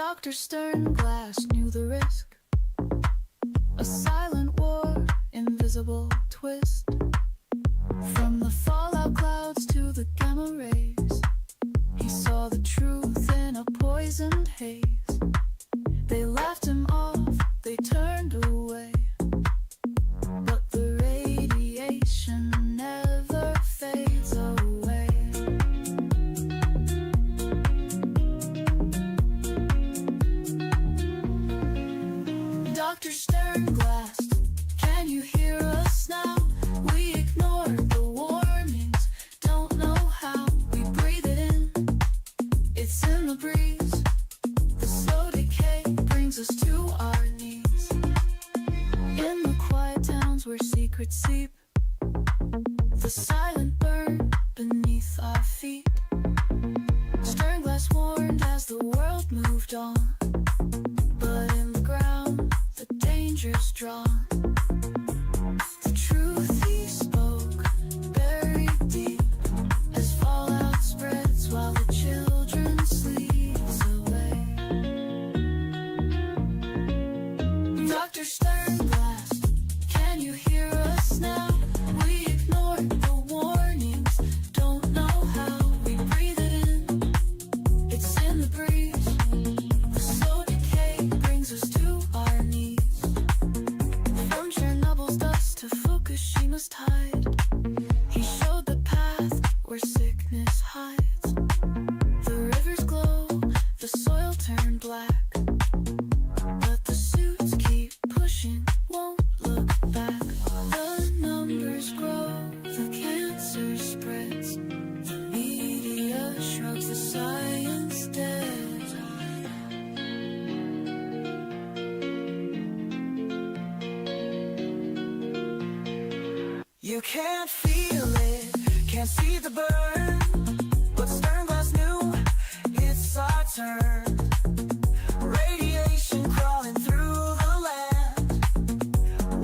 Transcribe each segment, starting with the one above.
Dr. Sternglass knew the risk. A silent war, invisible twist. From the fallout clouds to the gamma rays, he saw the truth in a poisoned haze. They laughed him off, they turned away, but the radiation never fades away. Dr. Sternglass, can you hear us now? We ignored the warnings, don't know how. We breathe it in, it's in the breeze. The slow decay brings us to our knees. In the quiet towns where secrets seep, the silent burn beneath our feet. Sternglass warned as the world moved on, but in the ground the danger's drawn. The truth he spoke, buried deep, as fallout spreads while the children sleeps away. Dr. Sternglass, can you hear us now? We ignored the warnings, don't know how. We breathe it in, it's in the breeze. The slow decay brings us to our knees. From Chernobyl's dust to Fukushima's tide, he showed the path where sickness hides. The rivers glow, the soil turned black, but the suits keep pushing, won't look back. The numbers grow, the cancer spreads, the media shrugs the science dead. You can't feel it, can't see the burn, but Sternglass knew it's our turn. Radiation crawling through the land,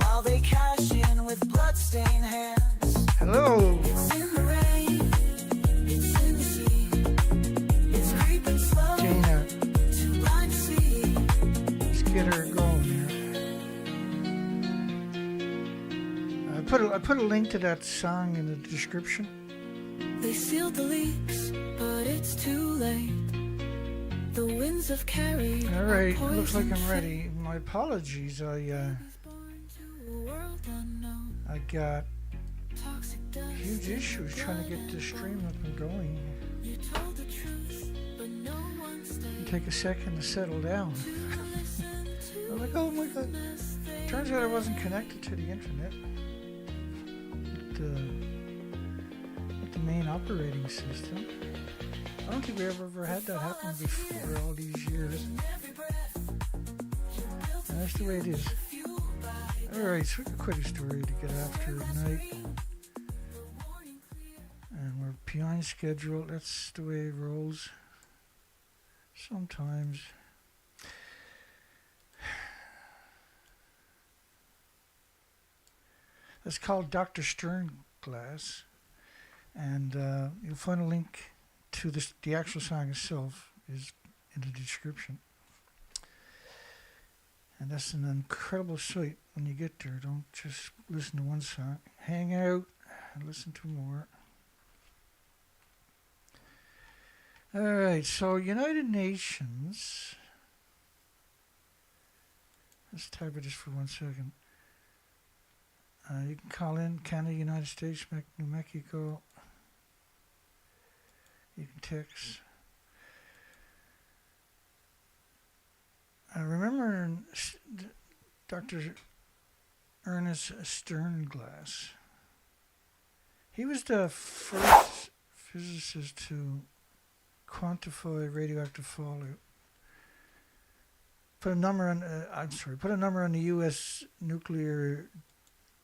while they cash in with bloodstained hands. Hello. It's in the rain, it's in the sea, it's creeping slow, Jana, too blind to see. let's get her going here. I put a link to that song in the description. They sealed the leaks, but it's too late. The winds have carried. All right, looks like I'm ready. My apologies. I got huge issues trying to get this stream up and going. Take a second to settle down. I'm like, oh my god. Turns out I wasn't connected to the internet. With the main operating system. I don't think we ever had that happen before all these years. And that's the way it is. Alright, so we got quite a story to get after tonight. And we're behind schedule. That's the way it rolls. Sometimes. That's called Dr. Sternglass. And you'll find a link to the actual song itself is in the description. And that's an incredible sight when you get there. Don't just listen to one song. Hang out and listen to more. Alright, so United Nations. Let's type it just for 1 second. You can call in Canada, United States, New Mexico. You can text. Remember Dr. Ernest Sternglass. He was the first physicist to quantify radioactive fallout. Put a number on the U.S. nuclear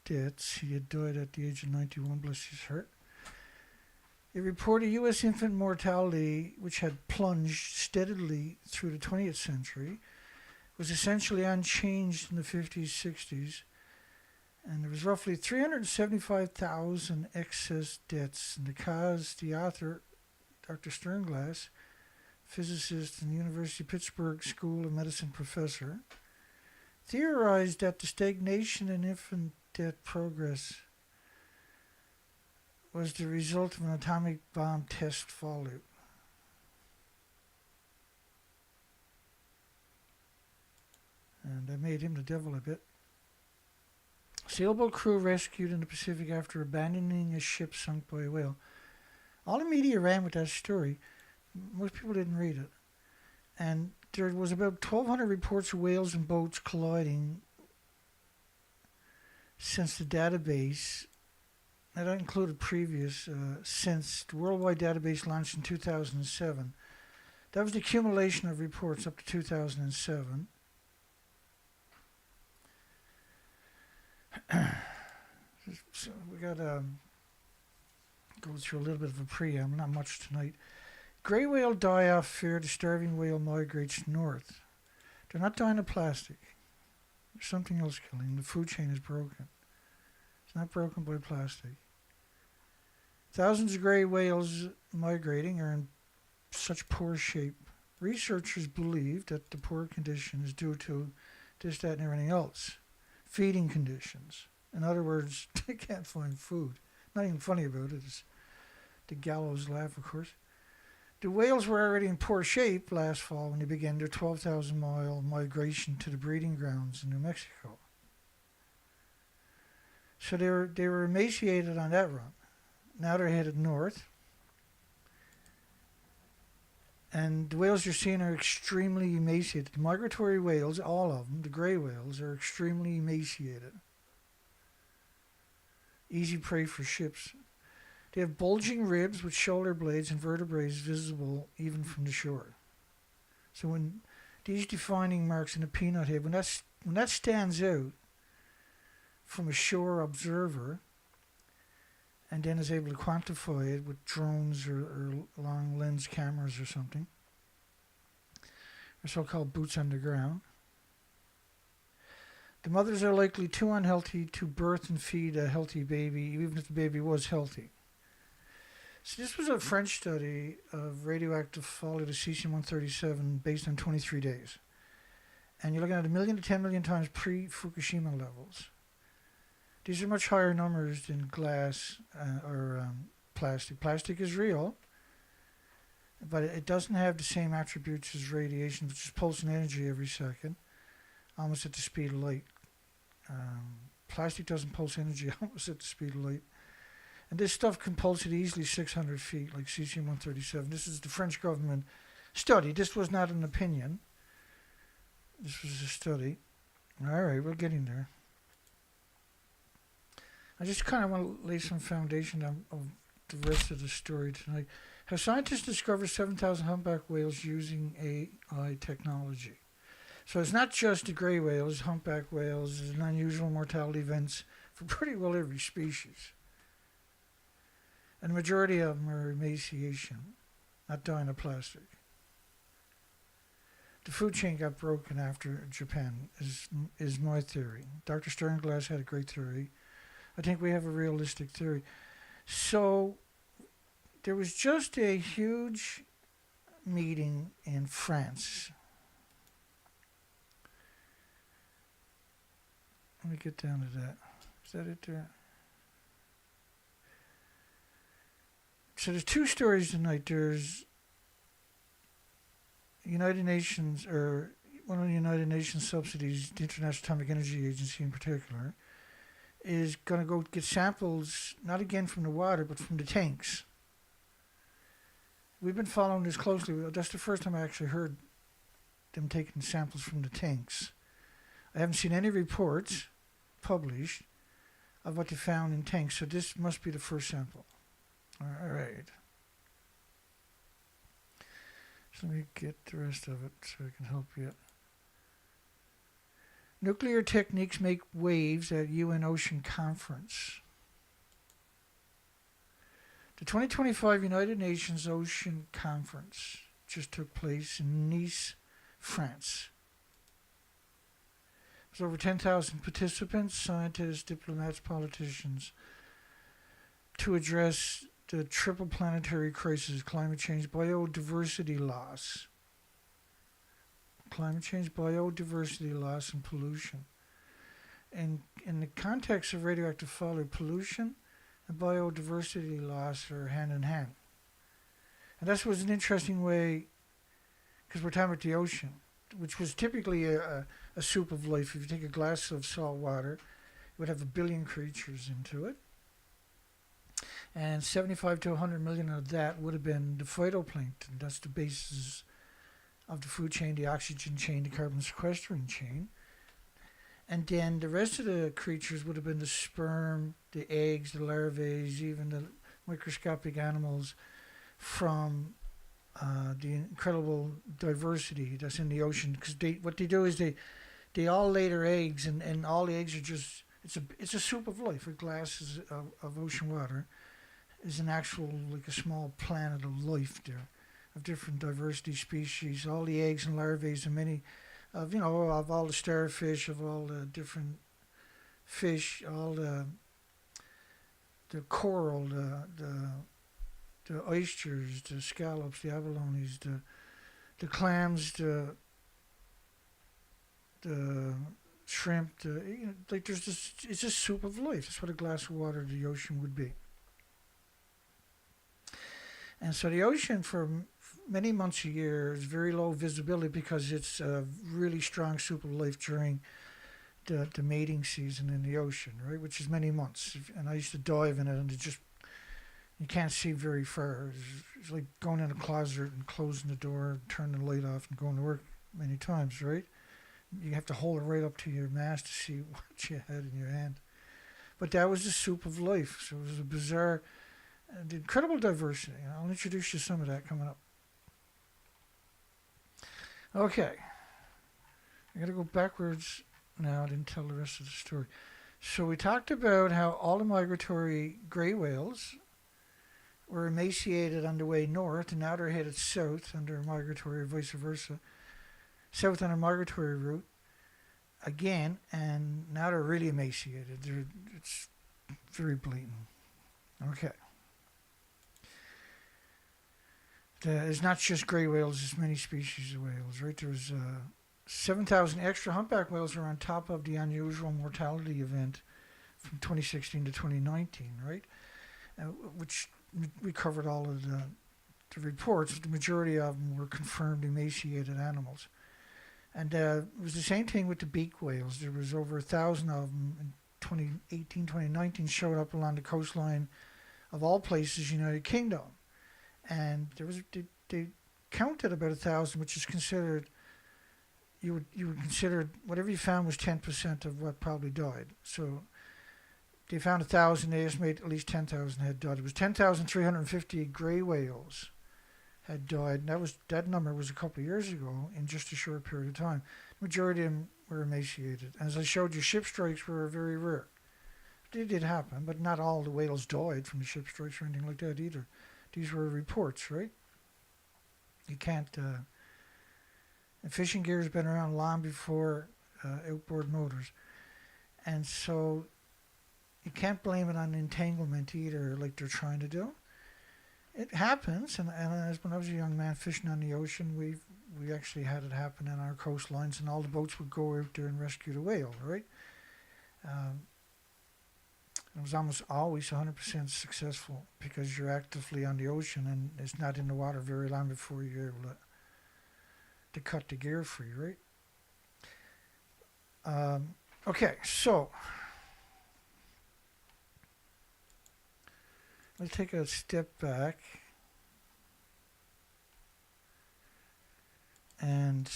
deaths. He had died at the age of 91, bless his heart. It reported U.S. infant mortality, which had plunged steadily through the 20th century, was essentially unchanged in the 50s, 60s, and there was roughly 375,000 excess deaths. And the cause, the author, Dr. Sternglass, physicist and University of Pittsburgh School of Medicine professor, theorized that the stagnation in infant death progress was the result of an atomic bomb test fallout. And that made him the devil a bit. Sailboat crew rescued in the Pacific after abandoning a ship sunk by a whale. All the media ran with that story. Most people didn't read it. And there was about 1,200 reports of whales and boats colliding since the database, and that included previous, since the worldwide database launched in 2007. That was the accumulation of reports up to 2007. So we got to go through a little bit of a preamble, not much tonight. Grey whale die off fear, the starving whale migrates north. They're not dying of plastic. There's something else killing. The food chain is broken. It's not broken by plastic. Thousands of grey whales migrating are in such poor shape. Researchers believe that the poor condition is due to this, that, and everything else. Feeding conditions. In other words, they can't find food. Not even funny about it. It's the gallows laugh, of course. The whales were already in poor shape last fall when they began their 12,000-mile migration to the breeding grounds in New Mexico. So they were emaciated on that run. Now they're headed north. And the whales you're seeing are extremely emaciated. The migratory whales, all of them, the grey whales, are extremely emaciated. Easy prey for ships. They have bulging ribs with shoulder blades and vertebrae visible even from the shore. So when these defining marks in the peanut head, when that stands out from a shore observer, and then is able to quantify it with drones or long lens cameras or something, or so-called boots on the ground. The mothers are likely too unhealthy to birth and feed a healthy baby, even if the baby was healthy. So this was a French study of radioactive fallout of cesium-137 based on 23 days. And you're looking at 1 million to 10 million times pre-Fukushima levels. These are much higher numbers than glass or plastic. Plastic is real, but it doesn't have the same attributes as radiation, which is pulsing energy every second, almost at the speed of light. Plastic doesn't pulse energy almost at the speed of light. And this stuff can pulse at easily 600 feet, like cesium-137. This is the French government study. This was not an opinion. This was a study. All right, we're getting there. I just kind of want to lay some foundation of the rest of the story tonight. How scientists discovered 7,000 humpback whales using AI technology. So it's not just the grey whales, humpback whales, and unusual mortality events for pretty well every species. And the majority of them are emaciation, not dying of plastic. The food chain got broken after Japan, is my theory. Dr. Sternglass had a great theory. I think we have a realistic theory. So there was just a huge meeting in France. Let me get down to that. Is that it there? So there's two stories tonight. There's United Nations, or one of the United Nations subsidies, the International Atomic Energy Agency in particular, is going to go get samples, not again from the water, but from the tanks. We've been following this closely. That's the first time I actually heard them taking samples from the tanks. I haven't seen any reports published of what they found in tanks, so this must be the first sample. All right. So let me get the rest of it so I can help you. Nuclear techniques make waves at UN Ocean Conference. The 2025 United Nations Ocean Conference just took place in Nice, France. There's over 10,000 participants, scientists, diplomats, politicians, to address the triple planetary crisis: climate change, biodiversity loss. Climate change, biodiversity loss, and pollution. And in the context of radioactive fallout, pollution and biodiversity loss are hand in hand. And that was an interesting way, because we're talking about the ocean, which was typically a soup of life. If you take a glass of salt water, it would have 1 billion creatures into it. And 75 to 100 million of that would have been the phytoplankton. That's the basis of the food chain, the oxygen chain, the carbon sequestering chain. And then the rest of the creatures would have been the sperm, the eggs, the larvae, even the microscopic animals from the incredible diversity that's in the ocean. Because what they do is they all lay their eggs, and all the eggs are just, it's a soup of life. A glass of ocean water is an actual, like a small planet of life there, of different diversity species. All the eggs and larvae and many of all the starfish, of all the different fish, all the coral, the oysters, the scallops, the abalones, the clams, the shrimp, like there's this, it's just soup of life. That's what a glass of water of the ocean would be. And so the ocean for many months a year is very low visibility because it's a really strong soup of life during the mating season in the ocean, right? Which is many months. And I used to dive in it, and you can't see very far. It's like going in a closet and closing the door, turning the light off, and going to work many times, right? You have to hold it right up to your mast to see what you had in your hand. But that was the soup of life. So it was a bizarre, the incredible diversity. I'll introduce you to some of that coming up. Okay. I got to go backwards now and tell the rest of the story. So we talked about how all the migratory gray whales were emaciated on the way north, and now they're headed south under migratory, vice versa. South on a migratory route again, and now they're really emaciated. It's very blatant. Okay. It's not just gray whales, there's many species of whales, right? There's 7,000 extra humpback whales are on top of the unusual mortality event from 2016 to 2019, right? Which we covered all of the reports. The majority of them were confirmed emaciated animals. And it was the same thing with the beak whales. There was over 1,000 of them in 2018, 2019 showed up along the coastline of all places, United Kingdom. And they counted about 1,000, which is considered, you would consider whatever you found was 10% of what probably died. So they found 1,000, they estimate at least 10,000 had died. It was 10,350 grey whales had died, and that number was a couple of years ago in just a short period of time. The majority of them were emaciated. As I showed you, ship strikes were very rare. They did happen, but not all the whales died from the ship strikes or anything like that either. These were reports, right? You can't... fishing gear has been around long before outboard motors. And so you can't blame it on entanglement either, like they're trying to do. It happens, and as when I was a young man fishing on the ocean, we actually had it happen in our coastlines, and all the boats would go out there and rescue the whale, right? It was almost always 100% successful because you're actively on the ocean and it's not in the water very long before you're able to cut the gear free, right? Okay, so let's take a step back and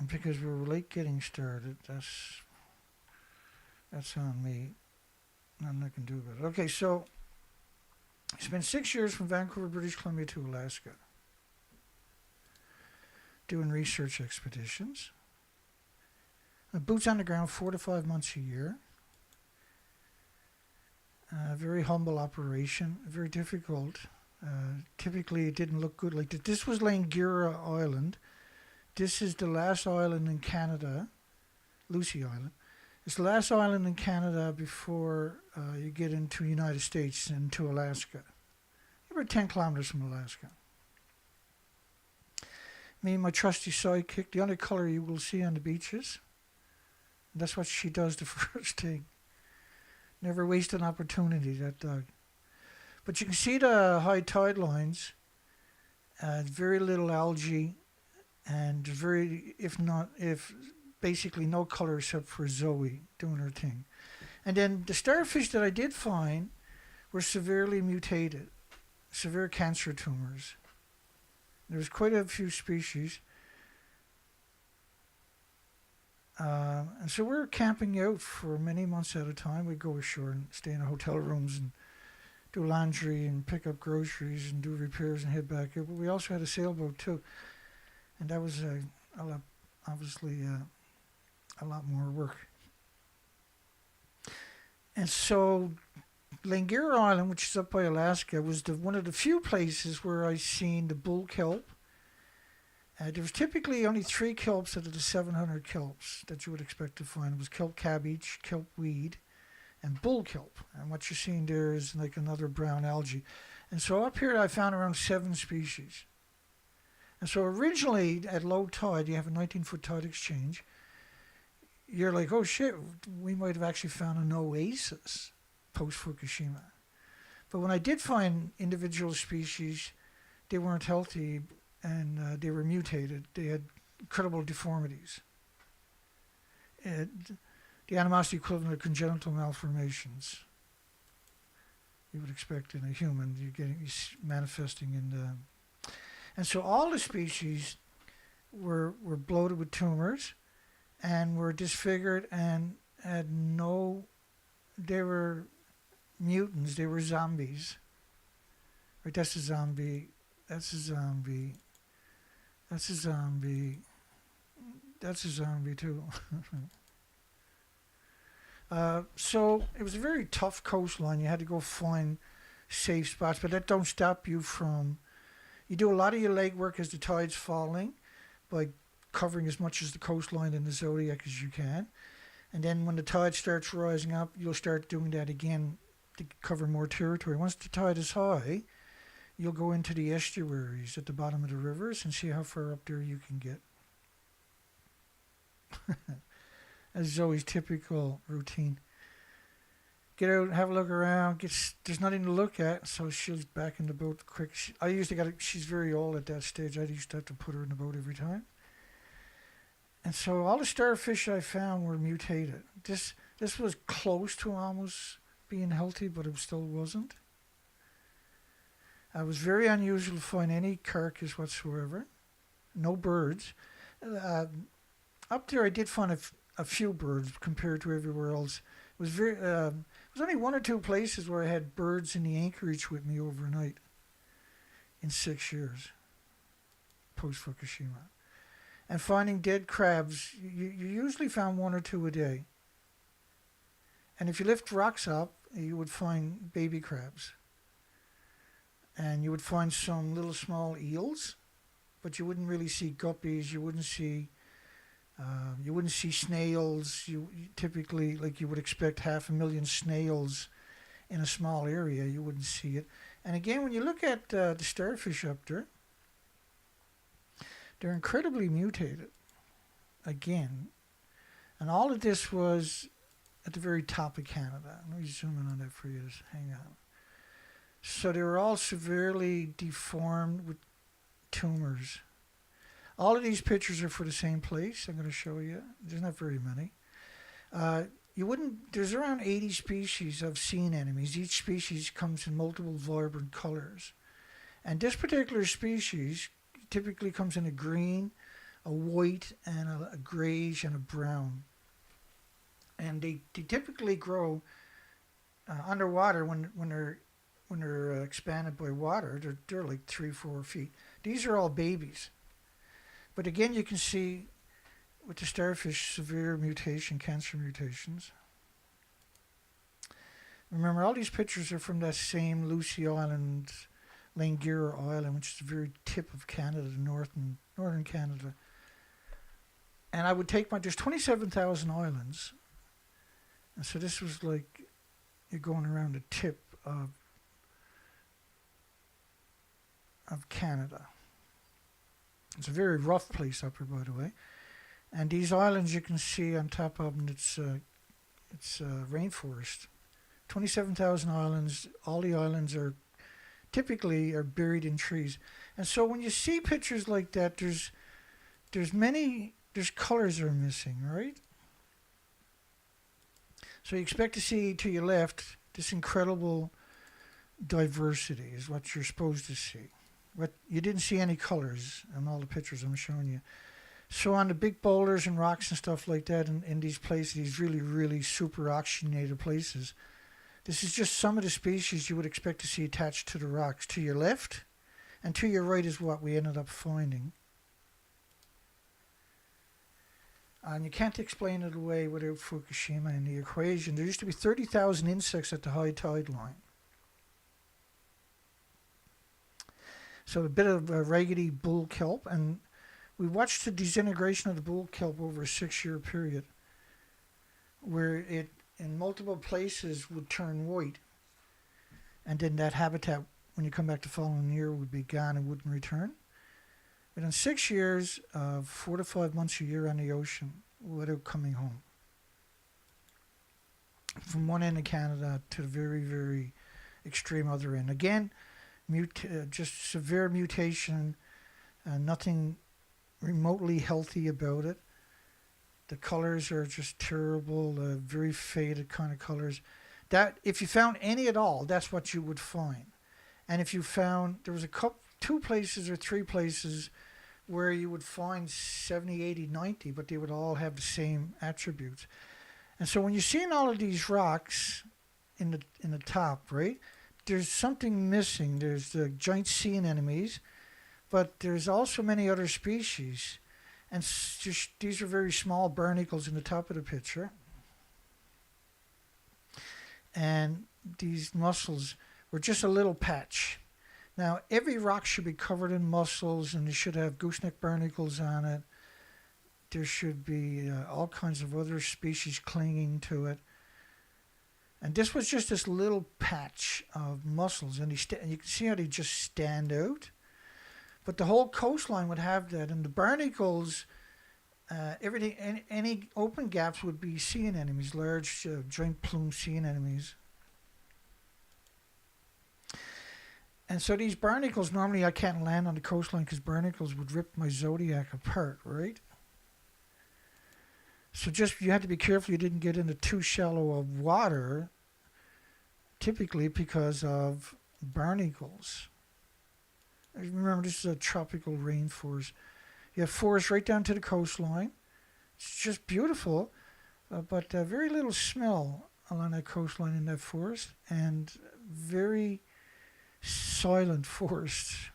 because we're late getting started, that's on me. Nothing I can do about it. Okay, so I spent 6 years from Vancouver, British Columbia to Alaska doing research expeditions. Boots on the ground 4 to 5 months a year. Very humble operation, very difficult. Typically it didn't look good. Like this was Langira Island. this is the last island in Canada, Lucy Island. It's the last island in Canada before you get into the United States and to Alaska. You're about 10 kilometers from Alaska. Me and my trusty sidekick, the only color you will see on the beaches. And that's what she does the first thing. Never waste an opportunity, that dog. But you can see the high tide lines. Very little algae, and if basically no color except for Zoe doing her thing. And then the starfish that I did find were severely mutated, severe cancer tumors. There was quite a few species. And so we're camping out for many months at a time. We'd go ashore and stay in hotel rooms and do laundry and pick up groceries and do repairs and head back out. But we also had a sailboat too. And that was obviously a lot more work. And so Langara Island, which is up by Alaska, was one of the few places where I seen the bull kelp. There was typically only 3 kelps out of the 700 kelps that you would expect to find. It was kelp cabbage, kelp weed, and bull kelp. And what you're seeing there is like another brown algae. And so up here I found around 7 species. And so originally at low tide, you have a 19-foot tide exchange. You're like, oh shit, we might have actually found an oasis post-Fukushima. But when I did find individual species, they weren't healthy and they were mutated. They had incredible deformities. The animosity equivalent of congenital malformations you would expect in a human. You're getting manifesting in the... And so all the species were bloated with tumors and were disfigured and had no... They were mutants. They were zombies. Right, that's a zombie. That's a zombie. That's a zombie. That's a zombie too. So it was a very tough coastline. You had to go find safe spots, but that don't stop you from... You do a lot of your legwork as the tide's falling by covering as much as the coastline and the zodiac as you can. And then when the tide starts rising up, you'll start doing that again to cover more territory. Once the tide is high, you'll go into the estuaries at the bottom of the rivers and see how far up there you can get. As Zoe's typical routine. Get out, have a look around. There's nothing to look at, so she's back in the boat quick. She's very old at that stage. I used to have to put her in the boat every time. And so all the starfish I found were mutated. This was close to almost being healthy, but it still wasn't. It was very unusual to find any carcass whatsoever. No birds. Up there I did find a few birds compared to everywhere else. It was only 1 or 2 places where I had birds in the anchorage with me overnight in 6 years post Fukushima. And finding dead crabs, you usually found 1 or 2 a day. And if you lift rocks up, you would find baby crabs. And you would find some little small eels, but you wouldn't really see guppies. You wouldn't see snails. You typically, like you would expect 500,000 snails in a small area. You wouldn't see it. And again, when you look at the starfish up there, they're incredibly mutated. Again, and all of this was at the very top of Canada. Let me zoom in on that for you. Just hang on. So they were all severely deformed with tumors. All of these pictures are for the same place. I'm going to show you. There's not very many. There's around 80 species of sea anemones. Each species comes in multiple vibrant colors. And this particular species typically comes in a green, a white, and a grayish, and a brown. And they typically grow underwater when they're expanded by water. They're like 3-4 feet. These are all babies. But again, you can see with the starfish severe cancer mutations. Remember, all these pictures are from that same Lucy Island, Langara Island, which is the very tip of Canada, northern Canada. And I would take there's 27,000 islands. And so this was like you're going around the tip of Canada. It's a very rough place up here, by the way. And these islands you can see on top of them, it's rainforest. 27,000 islands. All the islands are typically buried in trees. And so when you see pictures like that, there's colors are missing, right? So you expect to see to your left this incredible diversity is what you're supposed to see. What you didn't see any colors in all the pictures I'm showing you. So on the big boulders and rocks and stuff like that in these places, these really, really super oxygenated places, this is just some of the species you would expect to see attached to the rocks. To your left and to your right is what we ended up finding. And you can't explain it away without Fukushima in the equation. There used to be 30,000 insects at the high tide line. So a bit of raggedy bull kelp, and we watched the disintegration of the bull kelp over a 6-year period, where it in multiple places would turn white, and then that habitat, when you come back the following year, would be gone and wouldn't return. But in 6 years, 4 to 5 months a year on the ocean without coming home. From one end of Canada to the very, very extreme other end. Again, just severe mutation, nothing remotely healthy about it. The colors are just terrible, very faded kind of colors. That if you found any at all, that's what you would find. And if you found, there was 2 places or 3 places where you would find 70, 80, 90, but they would all have the same attributes. And so when you're seeing all of these rocks in the top, right, there's something missing. There's the giant sea anemones, but there's also many other species. And just, these are very small barnacles in the top of the picture. And these mussels were just a little patch. Now, every rock should be covered in mussels, and you should have gooseneck barnacles on it. There should be all kinds of other species clinging to it. And this was just this little patch of mussels, and you can see how they just stand out. But the whole coastline would have that, and the barnacles, everything, any open gaps would be sea anemones, large giant plume sea anemones. And so these barnacles, normally I can't land on the coastline because barnacles would rip my zodiac apart, right? So just you had to be careful you didn't get into too shallow of water, typically because of barnacles. Remember, this is a tropical rainforest. You have forests right down to the coastline. It's just beautiful, but very little smell along that coastline in that forest, and very silent forests.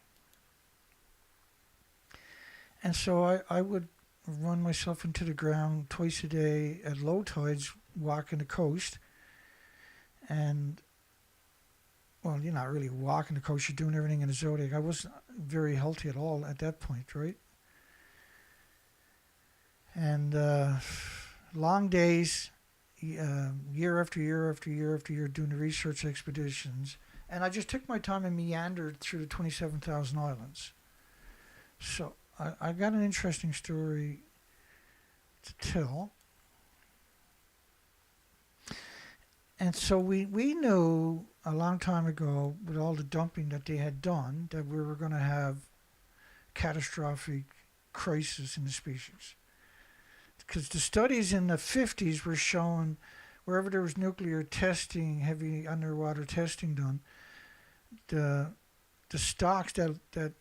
And so I would run myself into the ground twice a day at low tides, walking the coast. And, well, you're not really walking the coast, you're doing everything in the zodiac. I wasn't very healthy at all at that point, right? And long days, year after year after year after year, doing the research expeditions. And I just took my time and meandered through the 27,000 islands. So I got an interesting story to tell. And so we knew a long time ago, with all the dumping that they had done, that we were going to have catastrophic crisis in the species. Because the studies in the 50s were showing wherever there was nuclear testing, heavy underwater testing done, the stocks that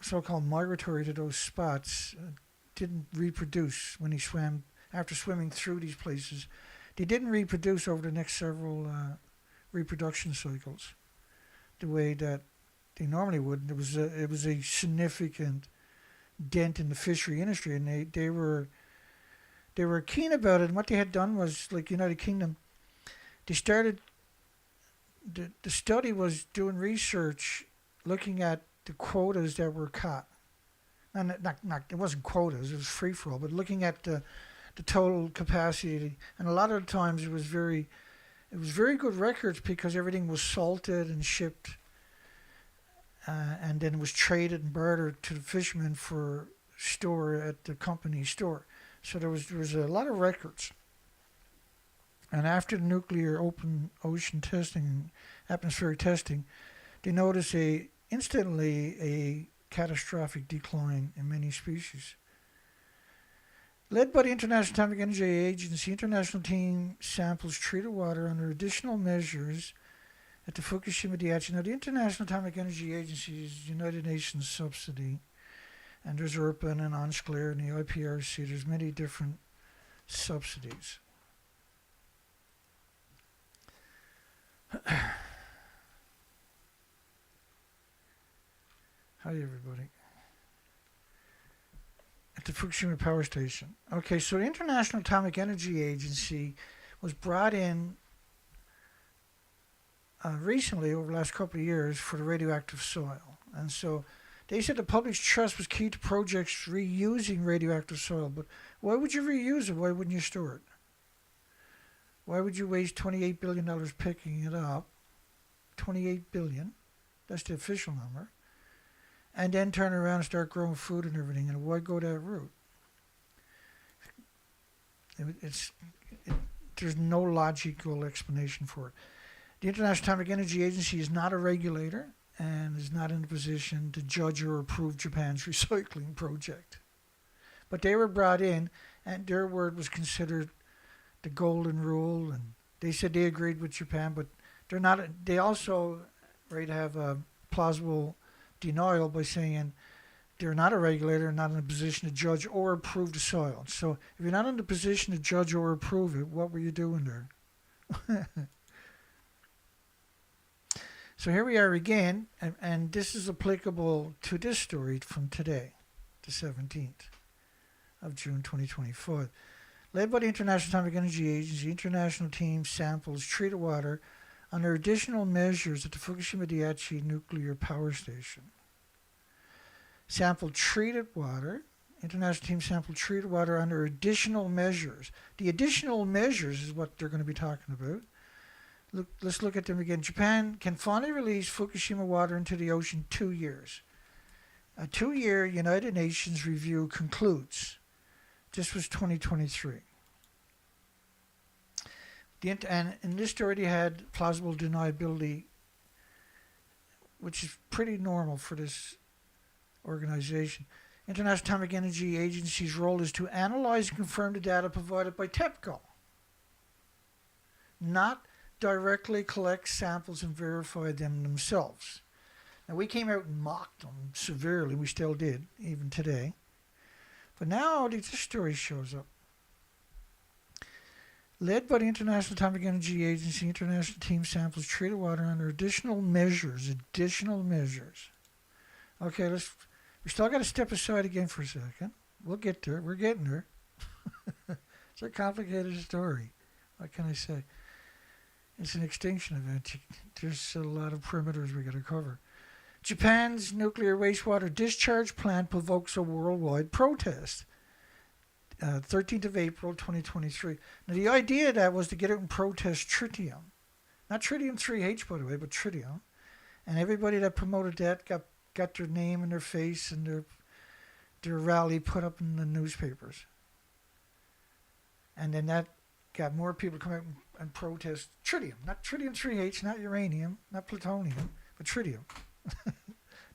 so-called migratory to those spots didn't reproduce when he swam. After swimming through these places, they didn't reproduce over the next several reproduction cycles the way that they normally would. It was a significant dent in the fishery industry, and they were keen about it. And what they had done was, like United Kingdom, they started, the study was doing research looking at the quotas that were caught. and it wasn't quotas, it was free for all, but looking at the total capacity, and a lot of the times it was very good records because everything was salted and shipped, and then it was traded and bartered to the fishermen for store at the company store. So there was a lot of records. And after the nuclear open ocean testing, atmospheric testing, they noticed instantly a catastrophic decline in many species. Led by the International Atomic Energy Agency, international team samples treated water under additional measures at the Fukushima Daiichi. Now, the International Atomic Energy Agency is United Nations subsidy, and there's URPA and ONSCLAIR and the IPRC. There's many different subsidies. Hi, everybody. At the Fukushima Power Station. Okay, so the International Atomic Energy Agency was brought in recently, over the last couple of years, for the radioactive soil. And so they said the public's trust was key to projects reusing radioactive soil. But why would you reuse it? Why wouldn't you store it? Why would you waste $28 billion picking it up? $28 billion. That's the official number. And then turn around and start growing food and everything. And why go that route? There's no logical explanation for it. The International Atomic Energy Agency is not a regulator and is not in a position to judge or approve Japan's recycling project. But they were brought in, and their word was considered the golden rule, and they said they agreed with Japan, but they're not. They also have a plausible denial by saying they're not a regulator, not in a position to judge or approve the soil. So if you're not in the position to judge or approve it, what were you doing there? So here we are again, and this is applicable to this story from today, the 17th of June 2025. Led by the International Atomic Energy Agency, international team samples treated water under additional measures at the Fukushima Daiichi nuclear power station. Sampled treated water. International team sampled treated water under additional measures. The additional measures is what they're going to be talking about. Let's look at them again. Japan can finally release Fukushima water into the ocean 2 years. A 2-year United Nations review concludes. This was 2023. And in this story, they had plausible deniability, which is pretty normal for this organization. International Atomic Energy Agency's role is to analyze and confirm the data provided by TEPCO, not directly collect samples and verify them themselves. Now, we came out and mocked them severely. We still did, even today. But now this story shows up. Led by the International Atomic Energy Agency, international team samples treated water under additional measures. Okay, we still got to step aside again for a second. We'll get there. We're getting there. It's a complicated story. What can I say? It's an extinction event. There's a lot of perimeters we got to cover. Japan's nuclear wastewater discharge plant provokes a worldwide protest. 13th of April, 2023. Now, the idea of that was to get out and protest tritium. Not tritium-3H, by the way, but tritium. And everybody that promoted that got their name and their face and their rally put up in the newspapers. And then that got more people to come out and protest tritium. Not tritium-3H, not uranium, not plutonium, but tritium.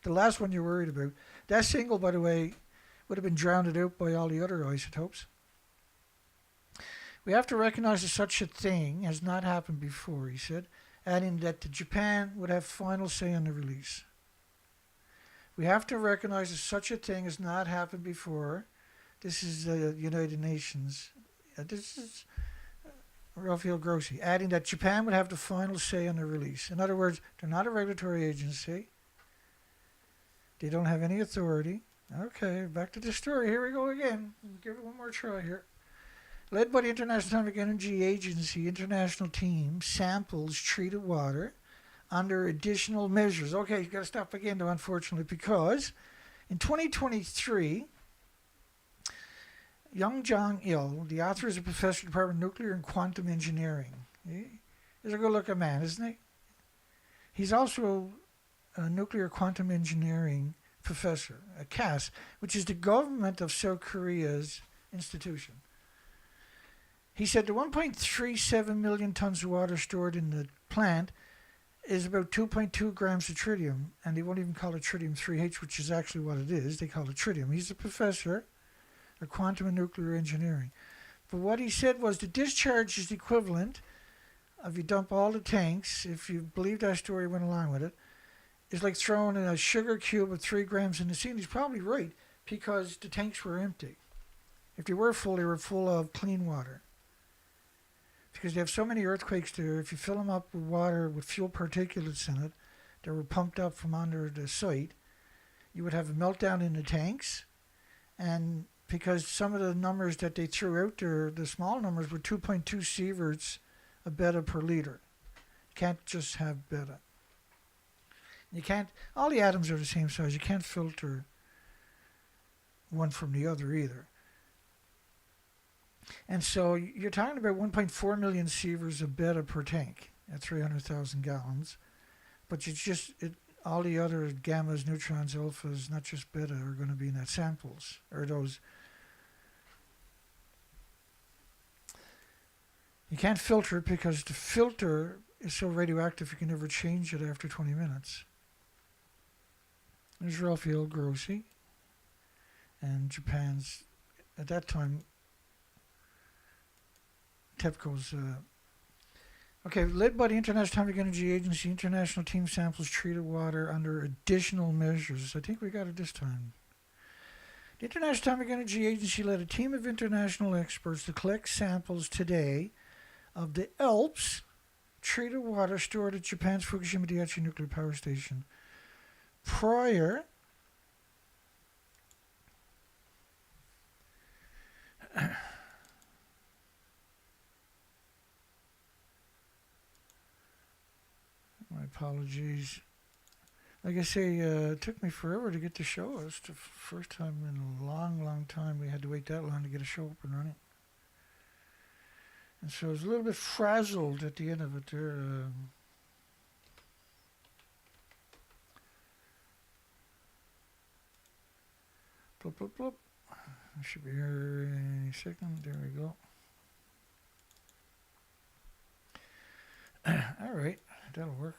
The last one you're worried about. That single, by the way, would have been drowned out by all the other isotopes. We have to recognize that such a thing has not happened before, he said, adding that Japan would have final say on the release. We have to recognize that such a thing has not happened before. This is the United Nations. This is Rafael Grossi, adding that Japan would have the final say on the release. In other words, they're not a regulatory agency. They don't have any authority. Okay, back to the story. Here we go again. Give it one more try here. Led by the International Atomic Energy Agency, international team samples treated water under additional measures. Okay, you got to stop again, though, unfortunately, because In 2023, Young Jong-il, the author, is a professor at the Department of Nuclear and Quantum Engineering. He's a good-looking man, isn't he? He's also a nuclear quantum engineering professor at CAS, which is the government of South Korea's institution. He said the 1.37 million tons of water stored in the plant is about 2.2 grams of tritium, and they won't even call it tritium-3H, which is actually what it is. They call it tritium. He's a professor of quantum and nuclear engineering. But what he said was the discharge is the equivalent of, you dump all the tanks, if you believe that story went along with it, is like throwing in a sugar cube of 3 grams in the sea. And he's probably right, because the tanks were empty. If they were full, they were full of clean water. Because they have so many earthquakes there, if you fill them up with water with fuel particulates in it that were pumped up from under the site, you would have a meltdown in the tanks. And because some of the numbers that they threw out there, the small numbers, were 2.2 sieverts a beta per liter. You can't just have beta. You can't, all the atoms are the same size. You can't filter one from the other either. And so you're talking about 1.4 million sieverts of beta per tank at 300,000 gallons. But all the other gammas, neutrons, alphas, not just beta, are going to be in that samples, or those. You can't filter it because the filter is so radioactive you can never change it after 20 minutes. There's Rafael Grossi, and Japan's, at that time, TEPCO's, led by the International Atomic Energy Agency, international team samples treated water under additional measures. I think we got it this time. The International Atomic Energy Agency led a team of international experts to collect samples today of the ALPS treated water stored at Japan's Fukushima Daiichi nuclear power station. Prior my apologies. Like I say, it took me forever to get the show. It's the first time in a long, long time we had to wait that long to get a show up and running. And so I was a little bit frazzled at the end of it there. Blop, blop, blop. I should be here any second. There we go. All right, that'll work.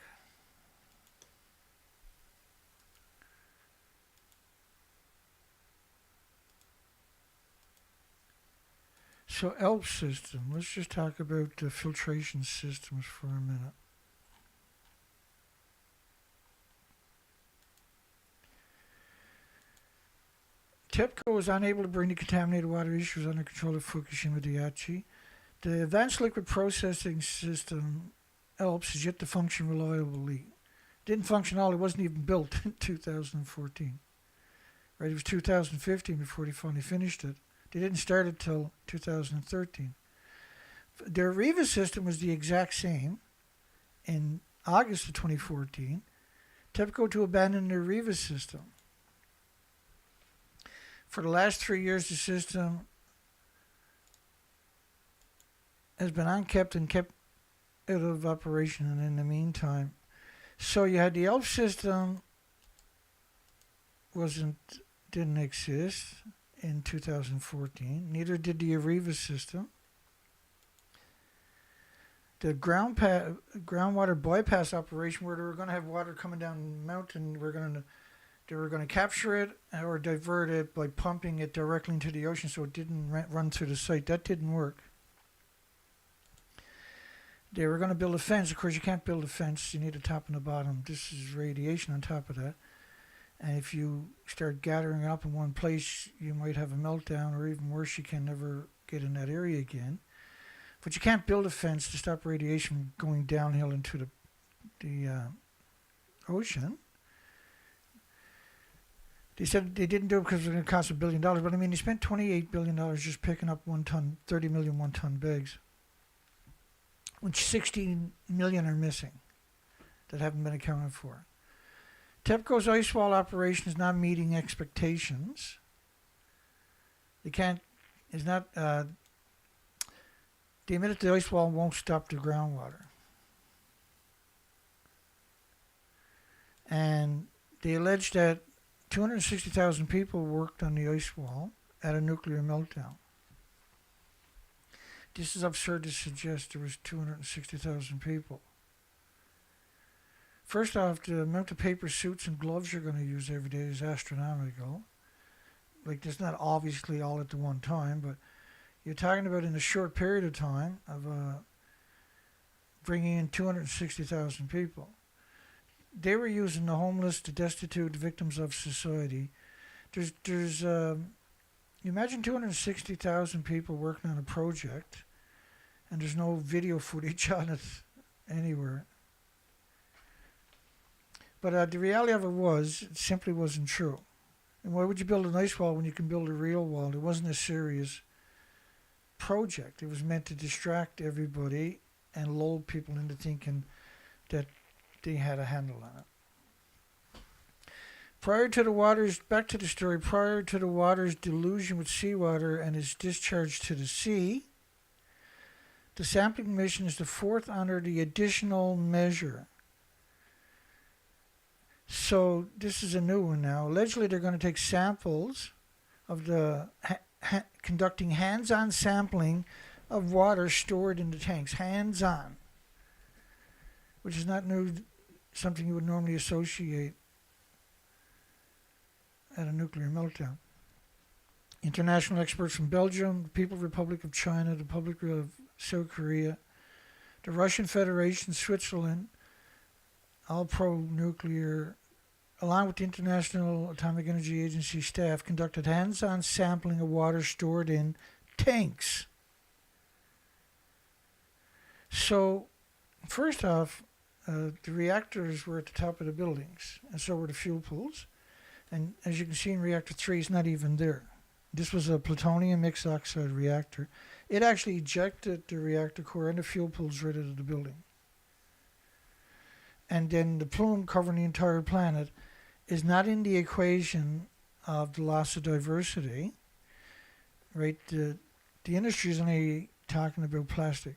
So ALP system, let's just talk about the filtration systems for a minute. TEPCO was unable to bring the contaminated water issues under control at Fukushima Daiichi. The Advanced Liquid Processing System, ALPS, is yet to function reliably. It didn't function at all. It wasn't even built in 2014. Right, it was 2015 before they finally finished it. They didn't start it till 2013. Their Riva system was the exact same in August of 2014. TEPCO to abandon their Riva system. For the last 3 years, the system has been unkept and kept out of operation, and in the meantime, so you had the ALP system didn't exist in 2014. Neither did the Ariva system. The groundwater bypass operation, where they were going to have water coming down the mountain, they were going to capture it or divert it by pumping it directly into the ocean so it didn't run through the site. That didn't work. They were going to build a fence. Of course, you can't build a fence. You need a top and a bottom. This is radiation on top of that. And if you start gathering up in one place, you might have a meltdown, or even worse, you can never get in that area again. But you can't build a fence to stop radiation from going downhill into the ocean. They said they didn't do it because it was going to cost $1 billion, but I mean, they spent $28 billion just picking up 30 million one-ton bags, which 16 million are missing that haven't been accounted for. TEPCO's ice wall operation is not meeting expectations. They can't, is not, they admit that the ice wall won't stop the groundwater. And they allege that 260,000 people worked on the ice wall at a nuclear meltdown. This is absurd to suggest there was 260,000 people. First off, the amount of paper suits and gloves you're going to use every day is astronomical. Like, it's not obviously all at the one time, but you're talking about in a short period of time of bringing in 260,000 people. They were using the homeless, the destitute, the victims of society. There's you imagine 260,000 people working on a project, and there's no video footage on it anywhere. But the reality of it simply wasn't true. And why would you build an ice wall when you can build a real wall? It wasn't a serious project. It was meant to distract everybody and lull people into thinking that they had a handle on it. Back to the story, prior to the water's dilution with seawater and its discharge to the sea, the sampling mission is the fourth under the additional measure. So this is a new one now. Allegedly, they're going to take samples of the conducting hands-on sampling of water stored in the tanks. Hands-on, which is not new, something you would normally associate at a nuclear meltdown. International experts from Belgium, the People's Republic of China, the Republic of South Korea, the Russian Federation, Switzerland, all pro-nuclear, along with the International Atomic Energy Agency staff, conducted hands-on sampling of water stored in tanks. So, first off, the reactors were at the top of the buildings, and so were the fuel pools. And as you can see in reactor 3, it's not even there. This was a plutonium mixed oxide reactor. It actually ejected the reactor core and the fuel pools right out of the building. And then the plume covering the entire planet is not in the equation of the loss of diversity, right? The industry is only talking about plastic.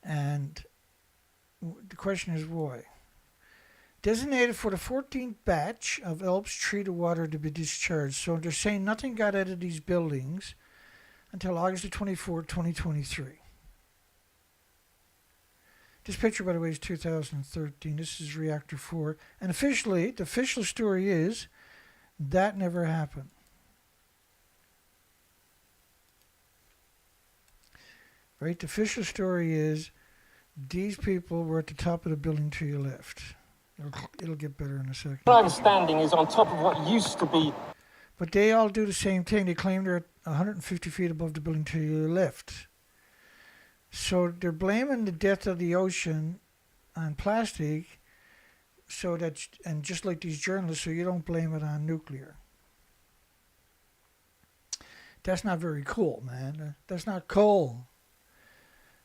And the question is why? Designated for the 14th batch of Alps treated water to be discharged. So they're saying nothing got out of these buildings until August the 24th, 2023. This picture, by the way, is 2013. This is reactor 4. And officially, the official story is that never happened. Right? The official story is these people were at the top of the building to your left. It'll get better in a second. I'm standing is on top of what used to be. But they all do the same thing. They claim they're at 150 feet above the building to your left. So they're blaming the death of the ocean on plastic, so that, and just like these journalists, so you don't blame it on nuclear. That's not very cool, man. That's not cool.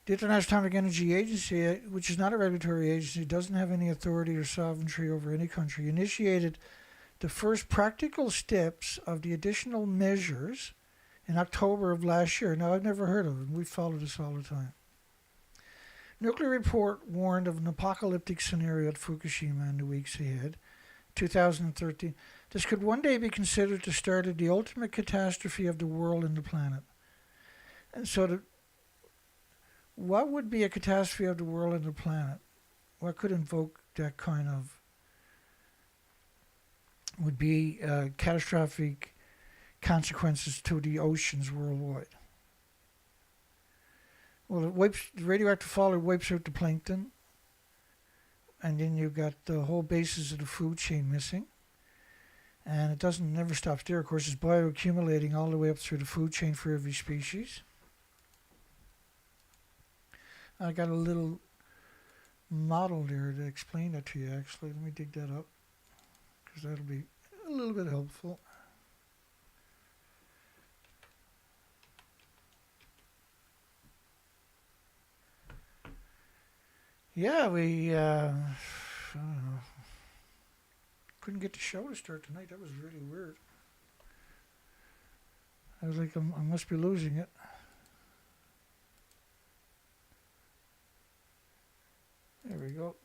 The International Atomic Energy Agency, which is not a regulatory agency, doesn't have any authority or sovereignty over any country, initiated the first practical steps of the additional measures in October of last year. Now, I've never heard of them. We follow this all the time. Nuclear report warned of an apocalyptic scenario at Fukushima in the weeks ahead, 2013. This could one day be considered the start of the ultimate catastrophe of the world and the planet. And so what would be a catastrophe of the world and the planet? What could invoke that kind of, would be catastrophic consequences to the oceans worldwide? Well, the radioactive fallout wipes out the plankton, and then you've got the whole basis of the food chain missing. And it never stops there. Of course, it's bioaccumulating all the way up through the food chain for every species. I got a little model there to explain that to you, actually. Let me dig that up, because that'll be a little bit helpful. Yeah, I don't know. Couldn't get the show to start tonight. That was really weird. I was like, I must be losing it. There we go.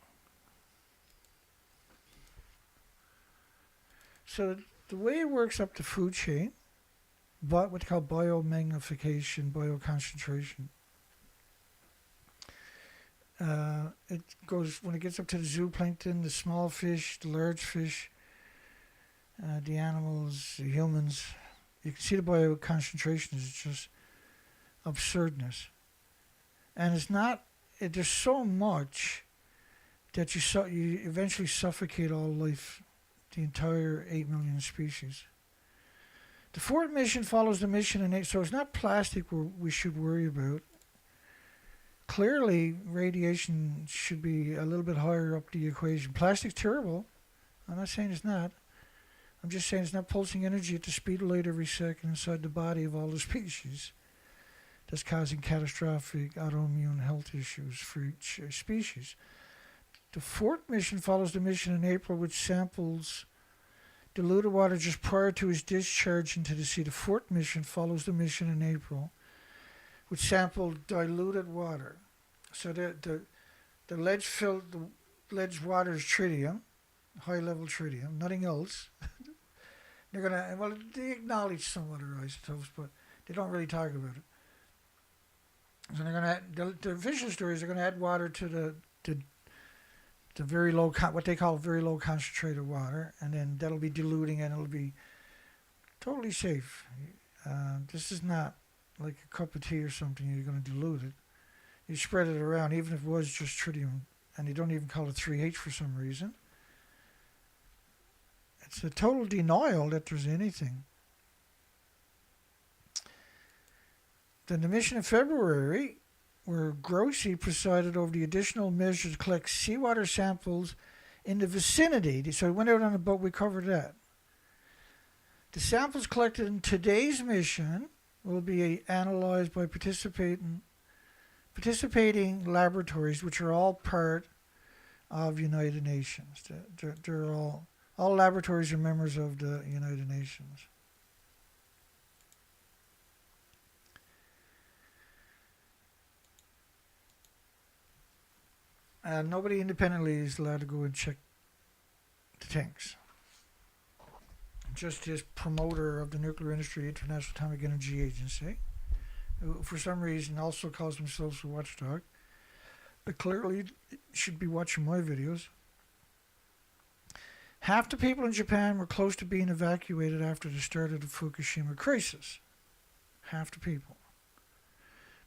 So the way it works up the food chain, but what they call biomagnification, bioconcentration. It goes, when it gets up to the zooplankton, the small fish, the large fish, the animals, the humans, you can see the bioconcentration is just absurdness. And it's not, there's so much that you eventually suffocate all life, the entire 8 million species. The fourth mission follows the mission in 8, so it's not plastic we should worry about. Clearly, radiation should be a little bit higher up the equation. Plastic's terrible. I'm not saying it's not. I'm just saying it's not pulsing energy at the speed of light every second inside the body of all the species. That's causing catastrophic autoimmune health issues for each species. The fourth mission follows the mission in April, which samples diluted water just prior to his discharge into the sea. The fourth mission follows the mission in April, which sampled diluted water. So the lead water is tritium, high-level tritium, nothing else. They acknowledge some other isotopes, but they don't really talk about it. So the official story is they're going to add water to the very low, what they call very low concentrated water, and then that'll be diluting and it'll be totally safe. This is not like a cup of tea or something. You're going to dilute it. You spread it around, even if it was just tritium, and they don't even call it 3H for some reason. It's a total denial that there's anything. Then the mission in February, where Grossi presided over the additional measures to collect seawater samples in the vicinity. So we went out on a boat, we covered that. The samples collected in today's mission will be analyzed by participating laboratories, which are all part of United Nations. They're all laboratories are members of the United Nations. Nobody independently is allowed to go and check the tanks. Just this promoter of the nuclear industry, International Atomic Energy Agency, who for some reason also calls themselves a watchdog, but clearly should be watching my videos. Half the people in Japan were close to being evacuated after the start of the Fukushima crisis. Half the people.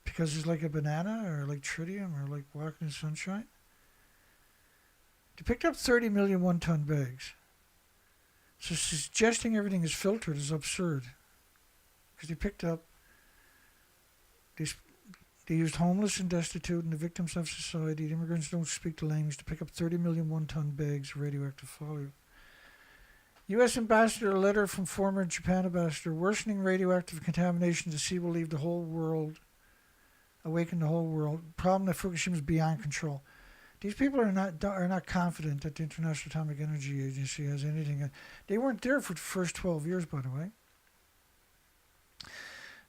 Because it's like a banana, or like tritium, or like walking in sunshine. They picked up 30 million one-ton bags. So suggesting everything is filtered is absurd. Because they picked up, they used homeless and destitute and the victims of society, the immigrants don't speak the language, to pick up 30 million one-ton bags of radioactive fallout. U.S. Ambassador, a letter from former Japan ambassador, worsening radioactive contamination to the sea will leave the whole world, awaken the whole world. Problem that Fukushima is beyond control. These people are not confident that the International Atomic Energy Agency has anything. They weren't there for the first 12 years, by the way.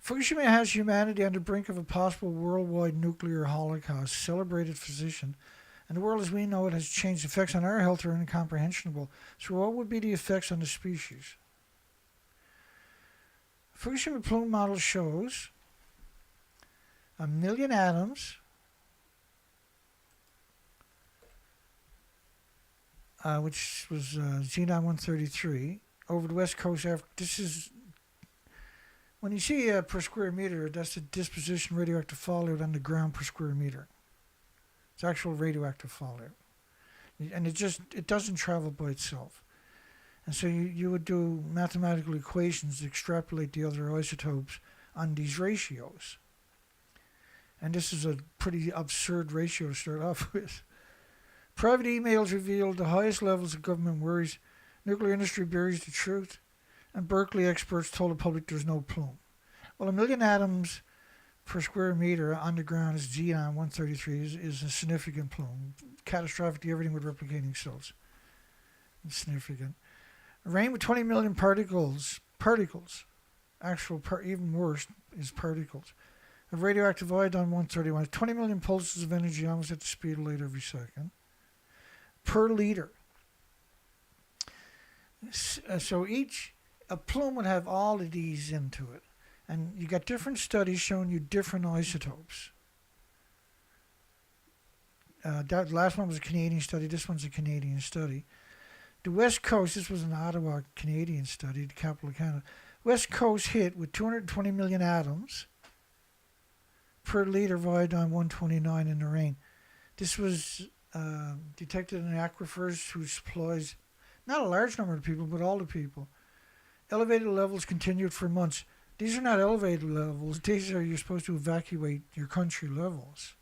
Fukushima has humanity on the brink of a possible worldwide nuclear holocaust. Celebrated physician. And the world as we know it has changed. Effects on our health are incomprehensible. So what would be the effects on the species? Fukushima plume model shows 1 million atoms, which was Xenon-133, over the west coast. This is, when you see per square meter, that's the disposition radioactive fallout on the ground per square meter. It's actual radioactive fallout. And it doesn't travel by itself. And so you would do mathematical equations to extrapolate the other isotopes on these ratios. And this is a pretty absurd ratio to start off with. Private emails revealed the highest levels of government worries. Nuclear industry buries the truth. And Berkeley experts told the public there's no plume. Well, 1 million atoms per square meter on the ground is Xenon-133 is a significant plume. Catastrophic to everything with replicating cells. It's significant. A rain with 20 million particles, even worse is particles, of radioactive iodine-131, 20 million pulses of energy almost at the speed of light every second, per liter. So a plume would have all of these into it. And you got different studies showing you different isotopes. That last one was a Canadian study. This one's a Canadian study. The West Coast, this was an Ottawa Canadian study, the capital of Canada. West Coast hit with 220 million atoms per liter of iodine-129 in the rain. This was detected in aquifers who supplies not a large number of people, but all the people. Elevated levels continued for months. These are not elevated levels. These are you're supposed to evacuate your country levels.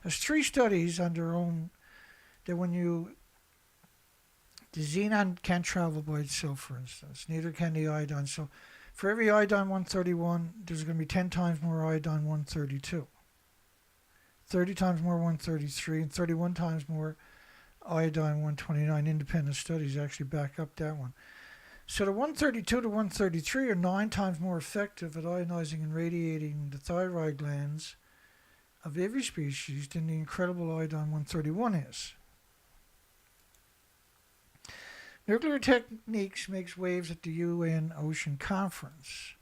There's 3 studies on their own that the xenon can't travel by itself, for instance. Neither can the iodine. So for every iodine-131, there's going to be 10 times more iodine-132. 30 times more 133 and 31 times more iodine-129. Independent studies actually back up that one. So the 132 to 133 are 9 times more effective at ionizing and radiating the thyroid glands of every species than the incredible iodine-131 is. Nuclear techniques makes waves at the UN Ocean Conference.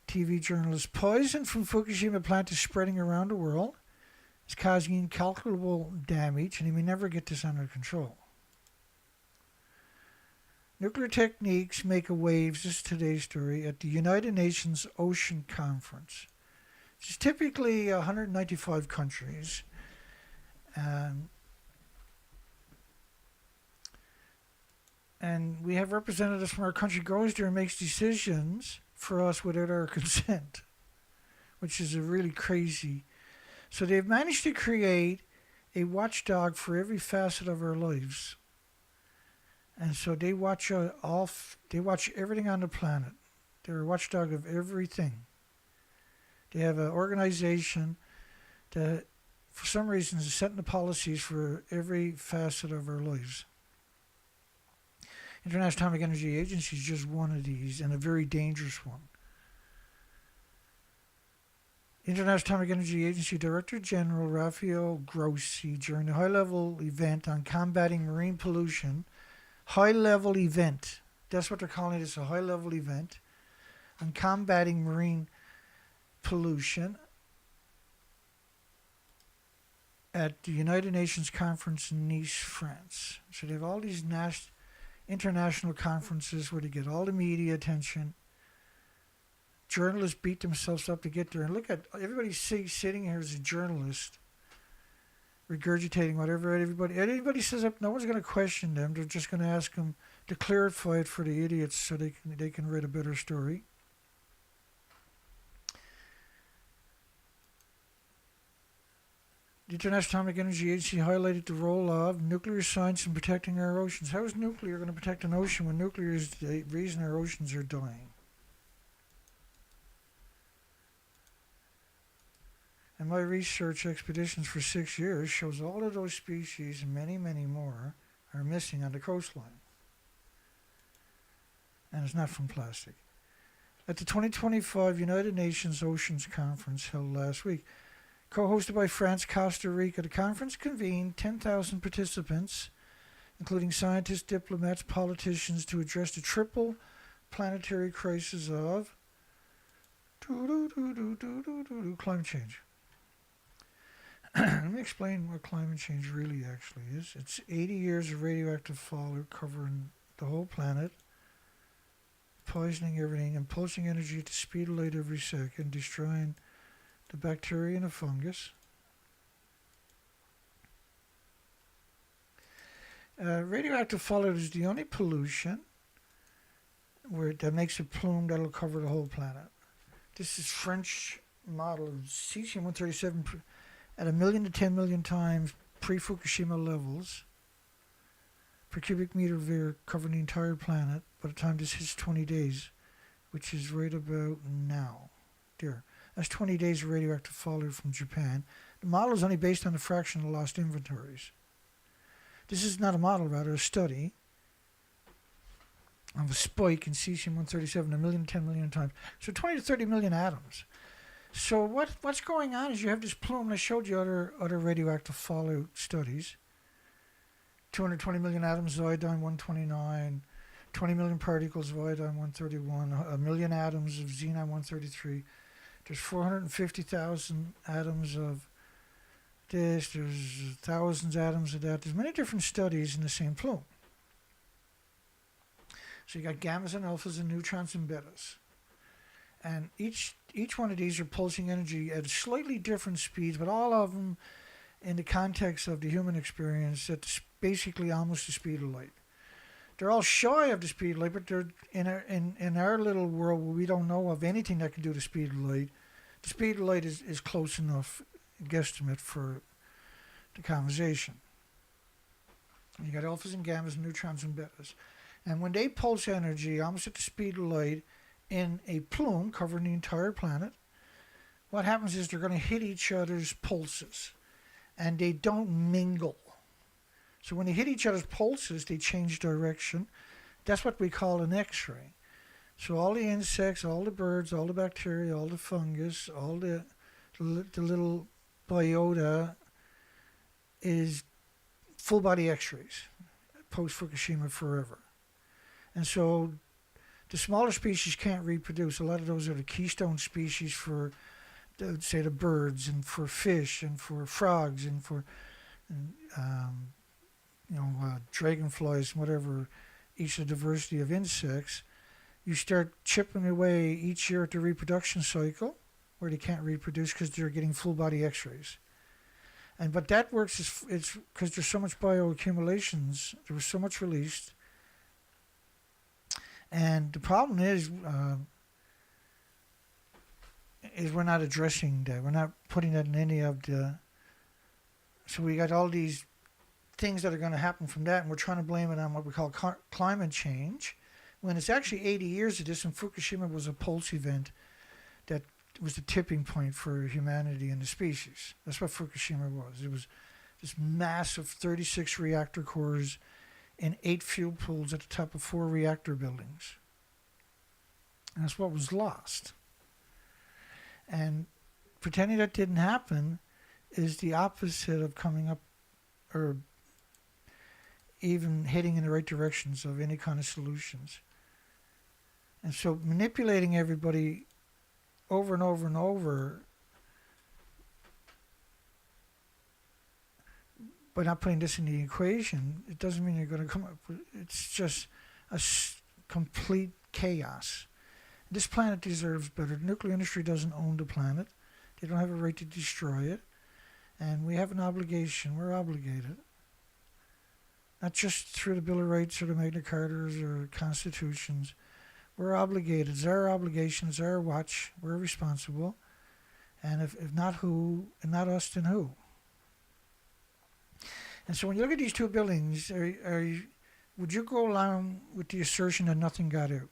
TV journalist: poison from Fukushima plant is spreading around the world. It's causing incalculable damage, and he may never get this under control. Nuclear techniques make waves, this is today's story, at the United Nations Ocean Conference. It's typically 195 countries. And we have representatives from our country goes there and makes decisions for us without our consent, which is a really crazy. So they've managed to create a watchdog for every facet of our lives. And so they watch everything on the planet. They're a watchdog of everything. They have an organization that, for some reason, is setting the policies for every facet of our lives. International Atomic Energy Agency is just one of these, and a very dangerous one. International Atomic Energy Agency Director General Rafael Grossi, during a high-level event on combating marine pollution, high-level event, that's what they're calling it, it's a high-level event on combating marine pollution at the United Nations Conference in Nice, France. So they have all these international conferences where they get all the media attention. Journalists beat themselves up to get there. And look at everybody sitting here as a journalist, regurgitating whatever anybody says up. No one's going to question them. They're just going to ask them to clarify it for the idiots so they can write a better story. The International Atomic Energy Agency highlighted the role of nuclear science in protecting our oceans. How is nuclear going to protect an ocean when nuclear is the reason our oceans are dying? And my research expeditions for 6 years shows all of those species and many, many more are missing on the coastline. And it's not from plastic. At the 2025 United Nations Oceans Conference held last week, co-hosted by France, Costa Rica, the conference convened 10,000 participants, including scientists, diplomats, politicians, to address the triple planetary crisis of climate change. Let me explain what climate change really actually is. It's 80 years of radioactive fallout covering the whole planet, poisoning everything, and pulsing energy at the speed of light every second, destroying the bacteria and the fungus. Radioactive fallout is the only pollution that makes a plume that'll cover the whole planet. This is French model of cesium-137 at 1 million to 10 million times pre-Fukushima levels per cubic meter of air covering the entire planet by the time this hits 20 days, which is right about now. There. That's 20 days of radioactive fallout from Japan. The model is only based on a fraction of lost inventories. This is not a model, rather a study. of a spike in cesium-137 a million, 10 million times. So 20 to 30 million atoms. So what's going on is you have this plume, and I showed you other radioactive fallout studies. 220 million atoms of iodine-129, 20 million particles of iodine-131, a million atoms of xenon-133. There's 450,000 atoms of this, there's thousands of atoms of that. There's many different studies in the same plume. So you got gammas and alphas and neutrons and betas. And each one of these are pulsing energy at slightly different speeds, but all of them in the context of the human experience at basically almost the speed of light. They're all shy of the speed of light, but they're in our little world where we don't know of anything that can do the speed of light. The speed of light is close enough guesstimate for the conversation. You got alphas and gammas, neutrons and betas. And when they pulse energy almost at the speed of light in a plume covering the entire planet, what happens is they're going to hit each other's pulses, and they don't mingle. So when they hit each other's pulses, they change direction. That's what we call an X-ray. So all the insects, all the birds, all the bacteria, all the fungus, all the little biota is full body X-rays, post-Fukushima forever. And so the smaller species can't reproduce. A lot of those are the keystone species for, say, the birds, and for fish, and for frogs, and for dragonflies, whatever, each of the diversity of insects. You start chipping away each year at the reproduction cycle, where they can't reproduce because they're getting full body X-rays. But that works it's because there's so much bioaccumulations, there was so much released. And the problem is we're not addressing that. We're not putting that in any of the. So we got all these things that are going to happen from that, and we're trying to blame it on what we call climate change, when it's actually 80 years of this, and Fukushima was a pulse event that was the tipping point for humanity and the species. That's what Fukushima was. It was this massive 36 reactor cores in 8 fuel pools at the top of 4 reactor buildings. And that's what was lost. And pretending that didn't happen is the opposite of coming up or even heading in the right directions of any kind of solutions. And so manipulating everybody over and over and over by not putting this in the equation, it doesn't mean you're going to come up with, it's just a complete chaos. This planet deserves better. The nuclear industry doesn't own the planet. They don't have a right to destroy it. And we have an obligation. We're obligated. Not just through the Bill of Rights or the Magna Cartas or constitutions. We're obligated. It's our obligation. It's our watch. We're responsible. And if not who, and not us, then who? And so when you look at these two buildings, would you go along with the assertion that nothing got out?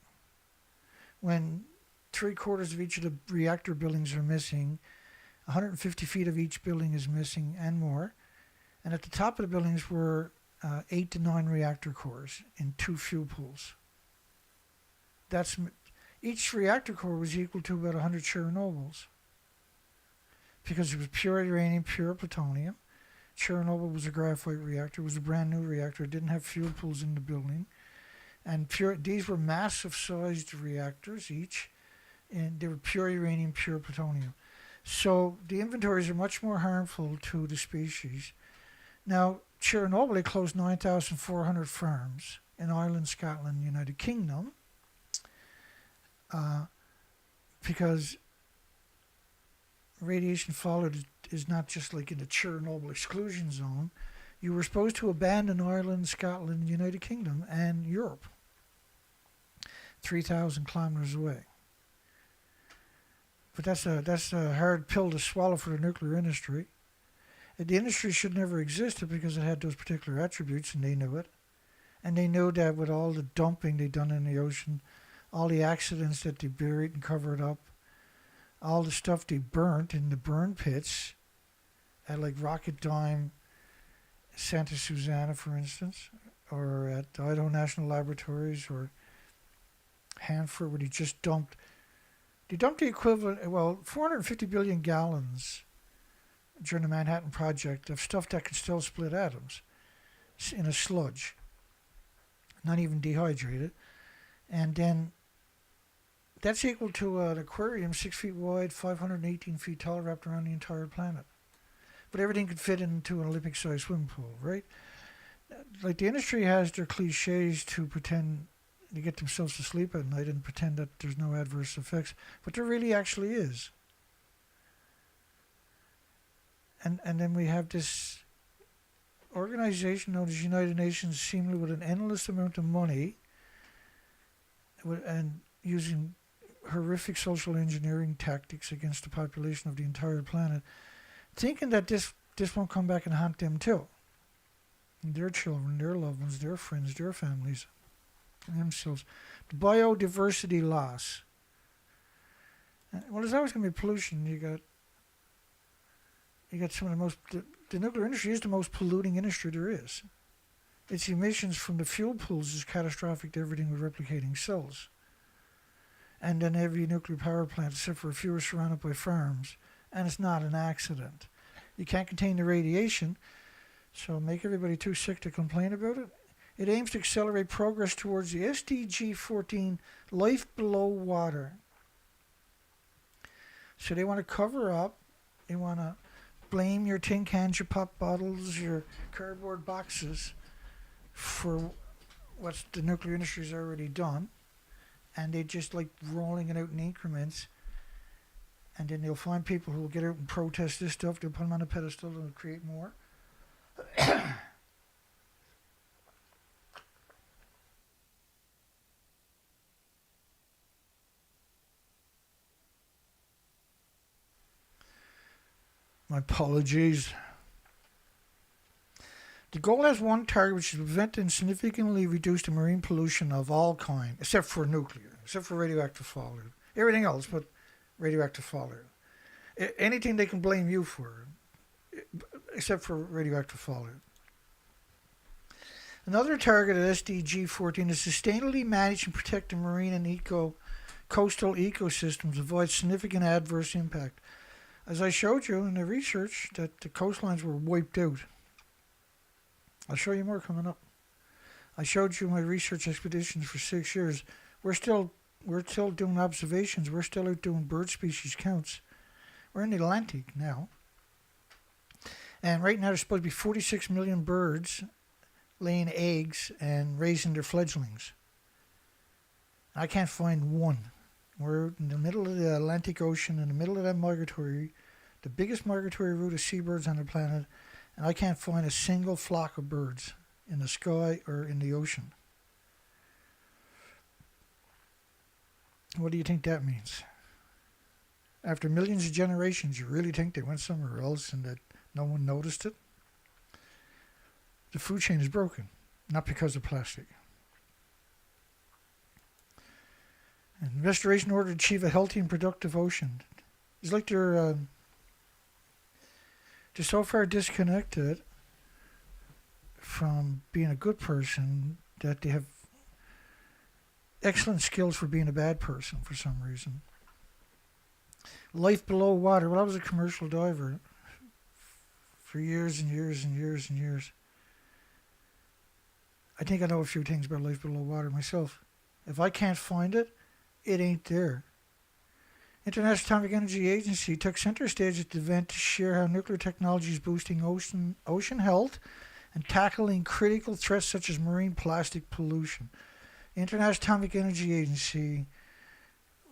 When 3/4 of each of the reactor buildings are missing, 150 feet of each building is missing and more. And at the top of the buildings were 8 to 9 reactor cores in 2 fuel pools. Each reactor core was equal to about 100 Chernobyls, because it was pure uranium, pure plutonium. Chernobyl was a graphite reactor. It was a brand new reactor. It didn't have fuel pools in the building. And these were massive sized reactors each, and they were pure uranium, pure plutonium. So the inventories are much more harmful to the species. Now, Chernobyl, they closed 9,400 farms in Ireland, Scotland, United Kingdom, because radiation fallout is not just like in the Chernobyl exclusion zone. You were supposed to abandon Ireland, Scotland, United Kingdom, and Europe, 3,000 kilometers away. But that's a hard pill to swallow for the nuclear industry. The industry should never existed because it had those particular attributes, and they knew it. And they knew that with all the dumping they'd done in the ocean, all the accidents that they buried and covered up, all the stuff they burnt in the burn pits at like Rocketdyne, Santa Susana, for instance, or at the Idaho National Laboratories, or Hanford, where they dumped the equivalent, 450 billion gallons during the Manhattan Project of stuff that could still split atoms in a sludge, not even dehydrated. And then that's equal to an aquarium 6 feet wide, 518 feet tall, wrapped around the entire planet. But everything could fit into an Olympic-sized swimming pool, right? Like the industry has their cliches to pretend to get themselves to sleep at night and pretend that there's no adverse effects, but there really actually is. And then we have this organization known as United Nations, seemingly with an endless amount of money, and using horrific social engineering tactics against the population of the entire planet, thinking that this won't come back and haunt them too. Their children, their loved ones, their friends, their families, and themselves. The biodiversity loss. Well, there's always going to be pollution. You got some of the most... The nuclear industry is the most polluting industry there is. Its emissions from the fuel pools is catastrophic to everything with replicating cells. And then every nuclear power plant, except for a few, are surrounded by farms. And it's not an accident. You can't contain the radiation, so make everybody too sick to complain about it. It aims to accelerate progress towards the SDG14, life below water. So they want to cover up, they want to blame your tin cans, your pop bottles, your cardboard boxes for what the nuclear industry's already done. And they just like rolling it out in increments. And then they'll find people who will get out and protest this stuff. They'll put them on a pedestal and they'll create more. My apologies. The goal has one target, which is to prevent and significantly reduce the marine pollution of all kinds, except for nuclear, except for radioactive fallout. Everything else but radioactive fallout. Anything they can blame you for, except for radioactive fallout. Another target of SDG14 is sustainably manage and protect the marine and coastal ecosystems, avoid significant adverse impact. As I showed you in the research, that the coastlines were wiped out. I'll show you more coming up. I showed you my research expeditions for 6 years. We're still doing observations. We're still out doing bird species counts. We're in the Atlantic now. And right now there's supposed to be 46 million birds laying eggs and raising their fledglings. I can't find one. We're in the middle of the Atlantic Ocean, in the middle of that the biggest migratory route of seabirds on the planet, and I can't find a single flock of birds in the sky or in the ocean. What do you think that means? After millions of generations, you really think they went somewhere else and that no one noticed it? The food chain is broken, not because of plastic. And restoration in order to achieve a healthy and productive ocean. It's like they're so far disconnected from being a good person that they have excellent skills for being a bad person for some reason. Life below water. Well, I was a commercial diver for years and years and years and years. I think I know a few things about life below water myself. If I can't find it, it ain't there. International Atomic Energy Agency took center stage at the event to share how nuclear technology is boosting ocean health and tackling critical threats such as marine plastic pollution. International Atomic Energy Agency,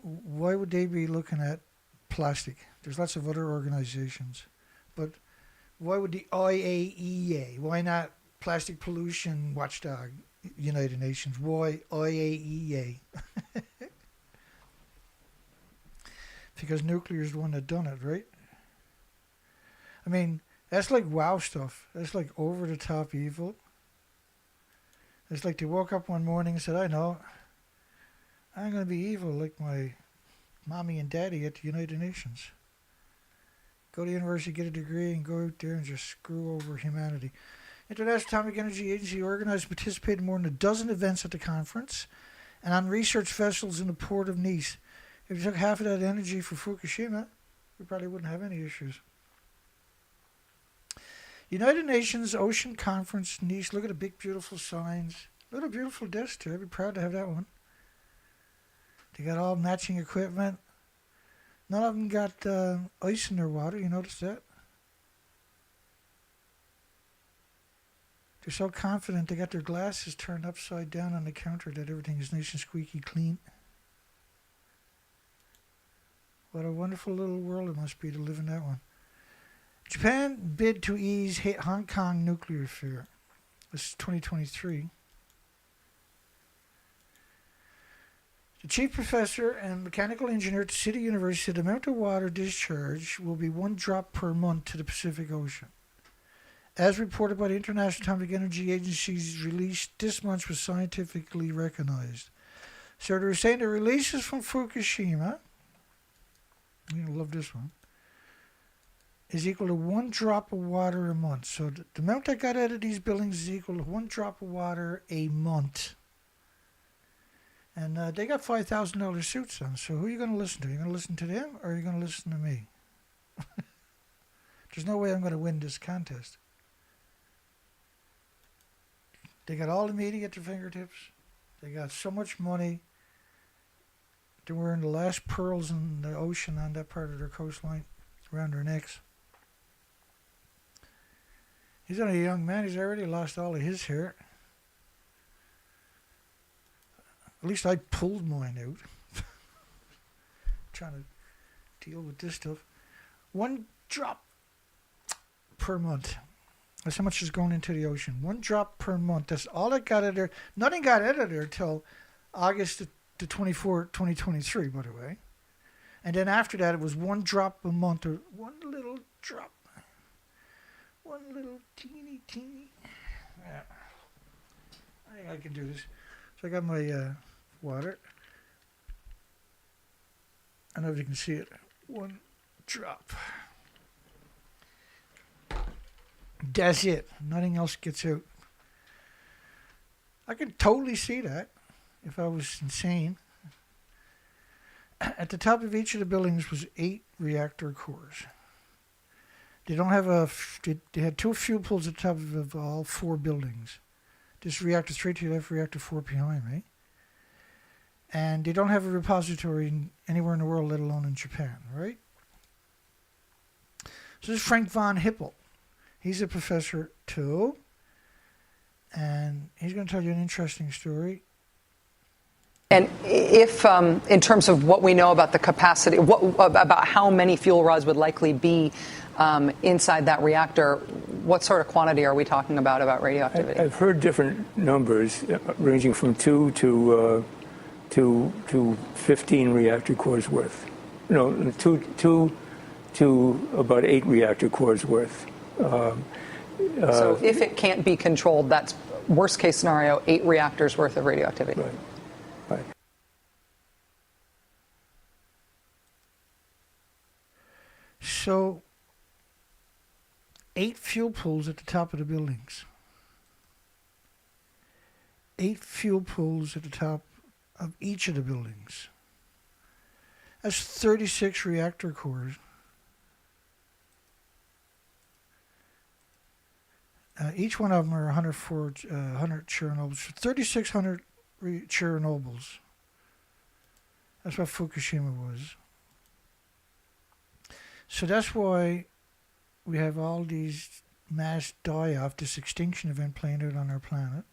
why would they be looking at plastic? There's lots of other organizations. But why would the IAEA, why not Plastic Pollution Watchdog, United Nations? Why IAEA? Because nuclear is the one that done it, right? I mean, that's like wow stuff. That's like over-the-top evil. It's like they woke up one morning and said, I know, I'm going to be evil like my mommy and daddy at the United Nations. Go to university, get a degree, and go out there and just screw over humanity. International Atomic Energy Agency organized and participated in more than a dozen events at the conference and on research vessels in the port of Nice. If you took half of that energy for Fukushima, we probably wouldn't have any issues. United Nations Ocean Conference, Nice. Look at the big, beautiful signs. Look at a beautiful desk, too. I'd be proud to have that one. They got all matching equipment. None of them got ice in their water. You notice that? They're so confident they got their glasses turned upside down on the counter that everything is nice and squeaky clean. What a wonderful little world it must be to live in that one. Japan bid to ease Hong Kong nuclear fear. This is 2023. The chief professor and mechanical engineer at the City University said the amount of water discharge will be 1 drop per month to the Pacific Ocean. As reported by the International Atomic Energy Agency's release this month was scientifically recognized. So they were saying the releases from Fukushima, you're going to love this one, is equal to 1 drop of water a month. So the amount that got out of these buildings is equal to 1 drop of water a month. And they got $5,000 suits on. So who are you going to listen to? Are you going to listen to them or are you going to listen to me? There's no way I'm going to win this contest. They got all the media at their fingertips. They got so much money. They're wearing the last pearls in the ocean on that part of their coastline around their necks. He's only a young man. He's already lost all of his hair. At least I pulled mine out. Trying to deal with this stuff. 1 drop per month. That's how much is going into the ocean. 1 drop per month. That's all that got out of there. Nothing got out of there till August the 24th, 2023, by the way. And then after that, it was 1 drop a month, or 1 little drop. 1 little teeny. Yeah. I think I can do this. So I got my water. I don't know if you can see it. 1 drop. That's it. Nothing else gets out. I could totally see that if I was insane. At the top of each of the buildings was 8 reactor cores. They don't have they had 2 fuel pools at the top of all 4 buildings. This reactor 3 to the left, reactor 4 behind me. And they don't have a repository anywhere in the world, let alone in Japan, right? So this is Frank von Hippel. He's a professor too, and he's going to tell you an interesting story. And if, in terms of what we know about the capacity, about how many fuel rods would likely be inside that reactor, what sort of quantity are we talking about radioactivity? I've heard different numbers ranging from 2 to 15 reactor cores worth. No, 2 to about 8 reactor cores worth. So if it can't be controlled, that's worst case scenario, 8 reactors worth of radioactivity. Right. So 8 fuel pools at the top of the buildings. 8 fuel pools at the top of each of the buildings. That's 36 reactor cores. Each one of them are 100 Chernobyls. 3,600 Chernobyls. That's what Fukushima was. So that's why we have all these mass die-off, this extinction event playing out on our planet.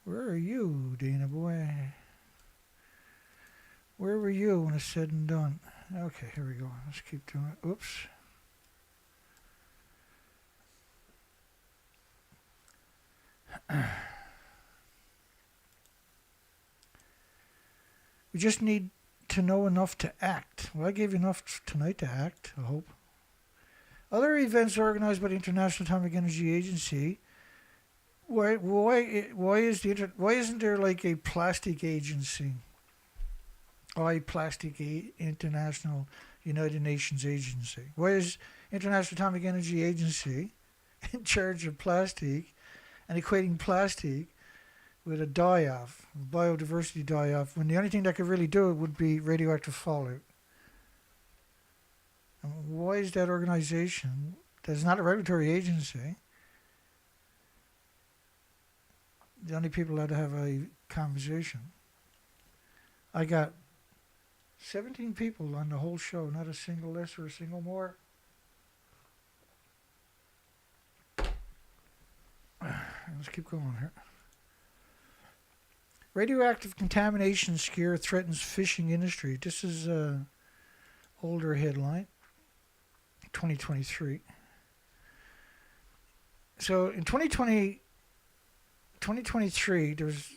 Where are you, Dana boy? Where were you when it's said and done? Okay, here we go. Let's keep doing it. Oops. We just need to know enough to act. Well, I gave you enough tonight to act, I hope. Other events organized by the International Atomic Energy Agency. Why isn't there like a plastic agency? Or a plastic international United Nations agency? Why is International Atomic Energy Agency in charge of plastic and equating plastic with a die-off, biodiversity die-off, when the only thing that could really do it would be radioactive fallout. And why is that organization, that's not a regulatory agency, the only people allowed to have a conversation? I got 17 people on the whole show, not a single less or a single more. Let's keep going here. Radioactive contamination scare threatens fishing industry. This is a older headline, 2023. So in 2023, there was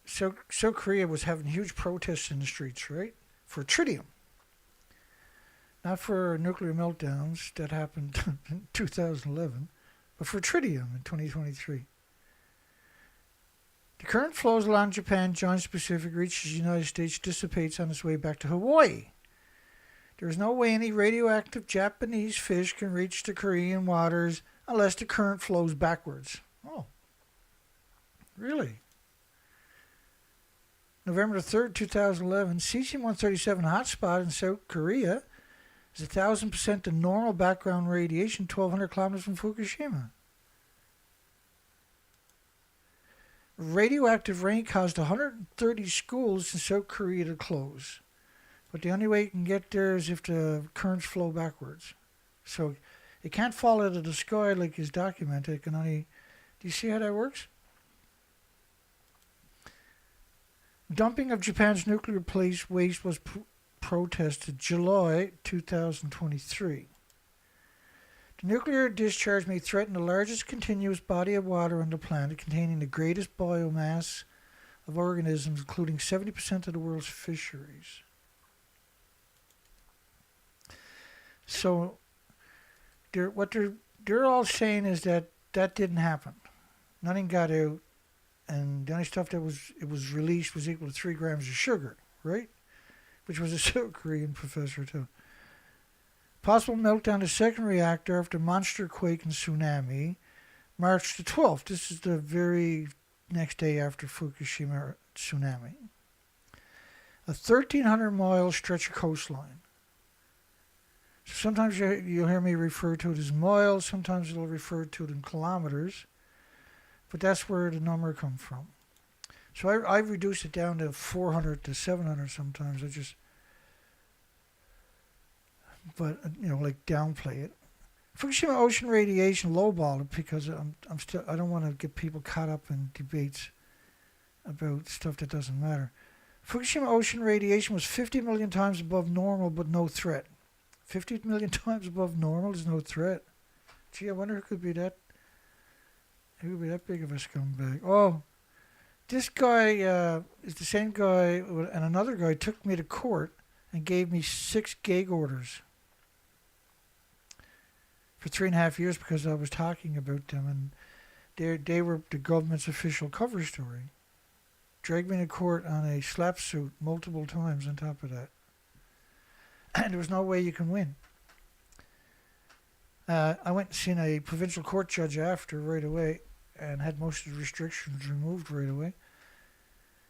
South Korea was having huge protests in the streets, right, for tritium, not for nuclear meltdowns that happened in 2011, but for tritium in 2023. The current flows along Japan's giant Pacific reaches the United States, dissipates on its way back to Hawaii. There is no way any radioactive Japanese fish can reach the Korean waters unless the current flows backwards. Oh, really? November 3rd, 2011, cesium-137 hotspot in South Korea is 1,000% the normal background radiation 1,200 kilometers from Fukushima. Radioactive rain caused 130 schools in South Korea to close. But the only way you can get there is if the currents flow backwards. So it can't fall out of the sky like is documented. It can only... Do you see how that works? Dumping of Japan's nuclear waste was protested July 2023. The nuclear discharge may threaten the largest continuous body of water on the planet, containing the greatest biomass of organisms, including 70% of the world's fisheries. So, what they're all saying is that didn't happen. Nothing got out, and the only stuff that was released was equal to 3 grams of sugar, right? Which was a South Korean professor too. Possible meltdown of the second reactor after monster quake and tsunami, March the 12th. This is the very next day after Fukushima tsunami. A 1,300-mile stretch of coastline. So sometimes you'll hear me refer to it as miles, sometimes it'll refer to it in kilometers, but that's where the number comes from. So I've reduced it down to 400 to 700 sometimes. But like downplay it. Fukushima ocean radiation lowballed it because I don't want to get people caught up in debates about stuff that doesn't matter. Fukushima ocean radiation was 50 million times above normal, but no threat. 50 million times above normal is no threat. Gee, I wonder who could be that big of a scumbag. Oh, this guy is the same guy, and another guy took me to court and gave me 6 gag orders for 3.5 years because I was talking about them, and they were the government's official cover story. Dragged me to court on a slap suit multiple times on top of that. And there was no way you can win. I went and seen a provincial court judge after right away and had most of the restrictions removed right away.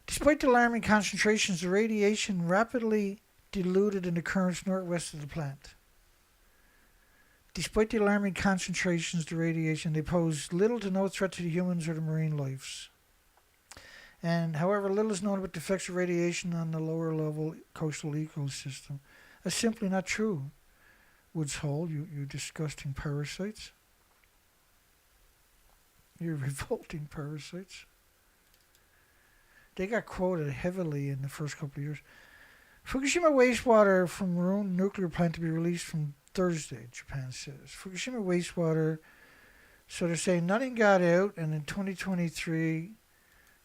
Despite the alarming concentrations, the radiation rapidly diluted in the currents northwest of the plant. Despite the alarming concentrations, the radiation, they pose little to no threat to the humans or the marine lives. And however little is known about the effects of radiation on the lower level coastal ecosystem. That's simply not true. Woods Hole, you disgusting parasites. You revolting parasites. They got quoted heavily in the first couple of years. Fukushima wastewater from ruined nuclear plant to be released from Thursday, Japan says. Fukushima wastewater, so they're saying nothing got out, and in 2023,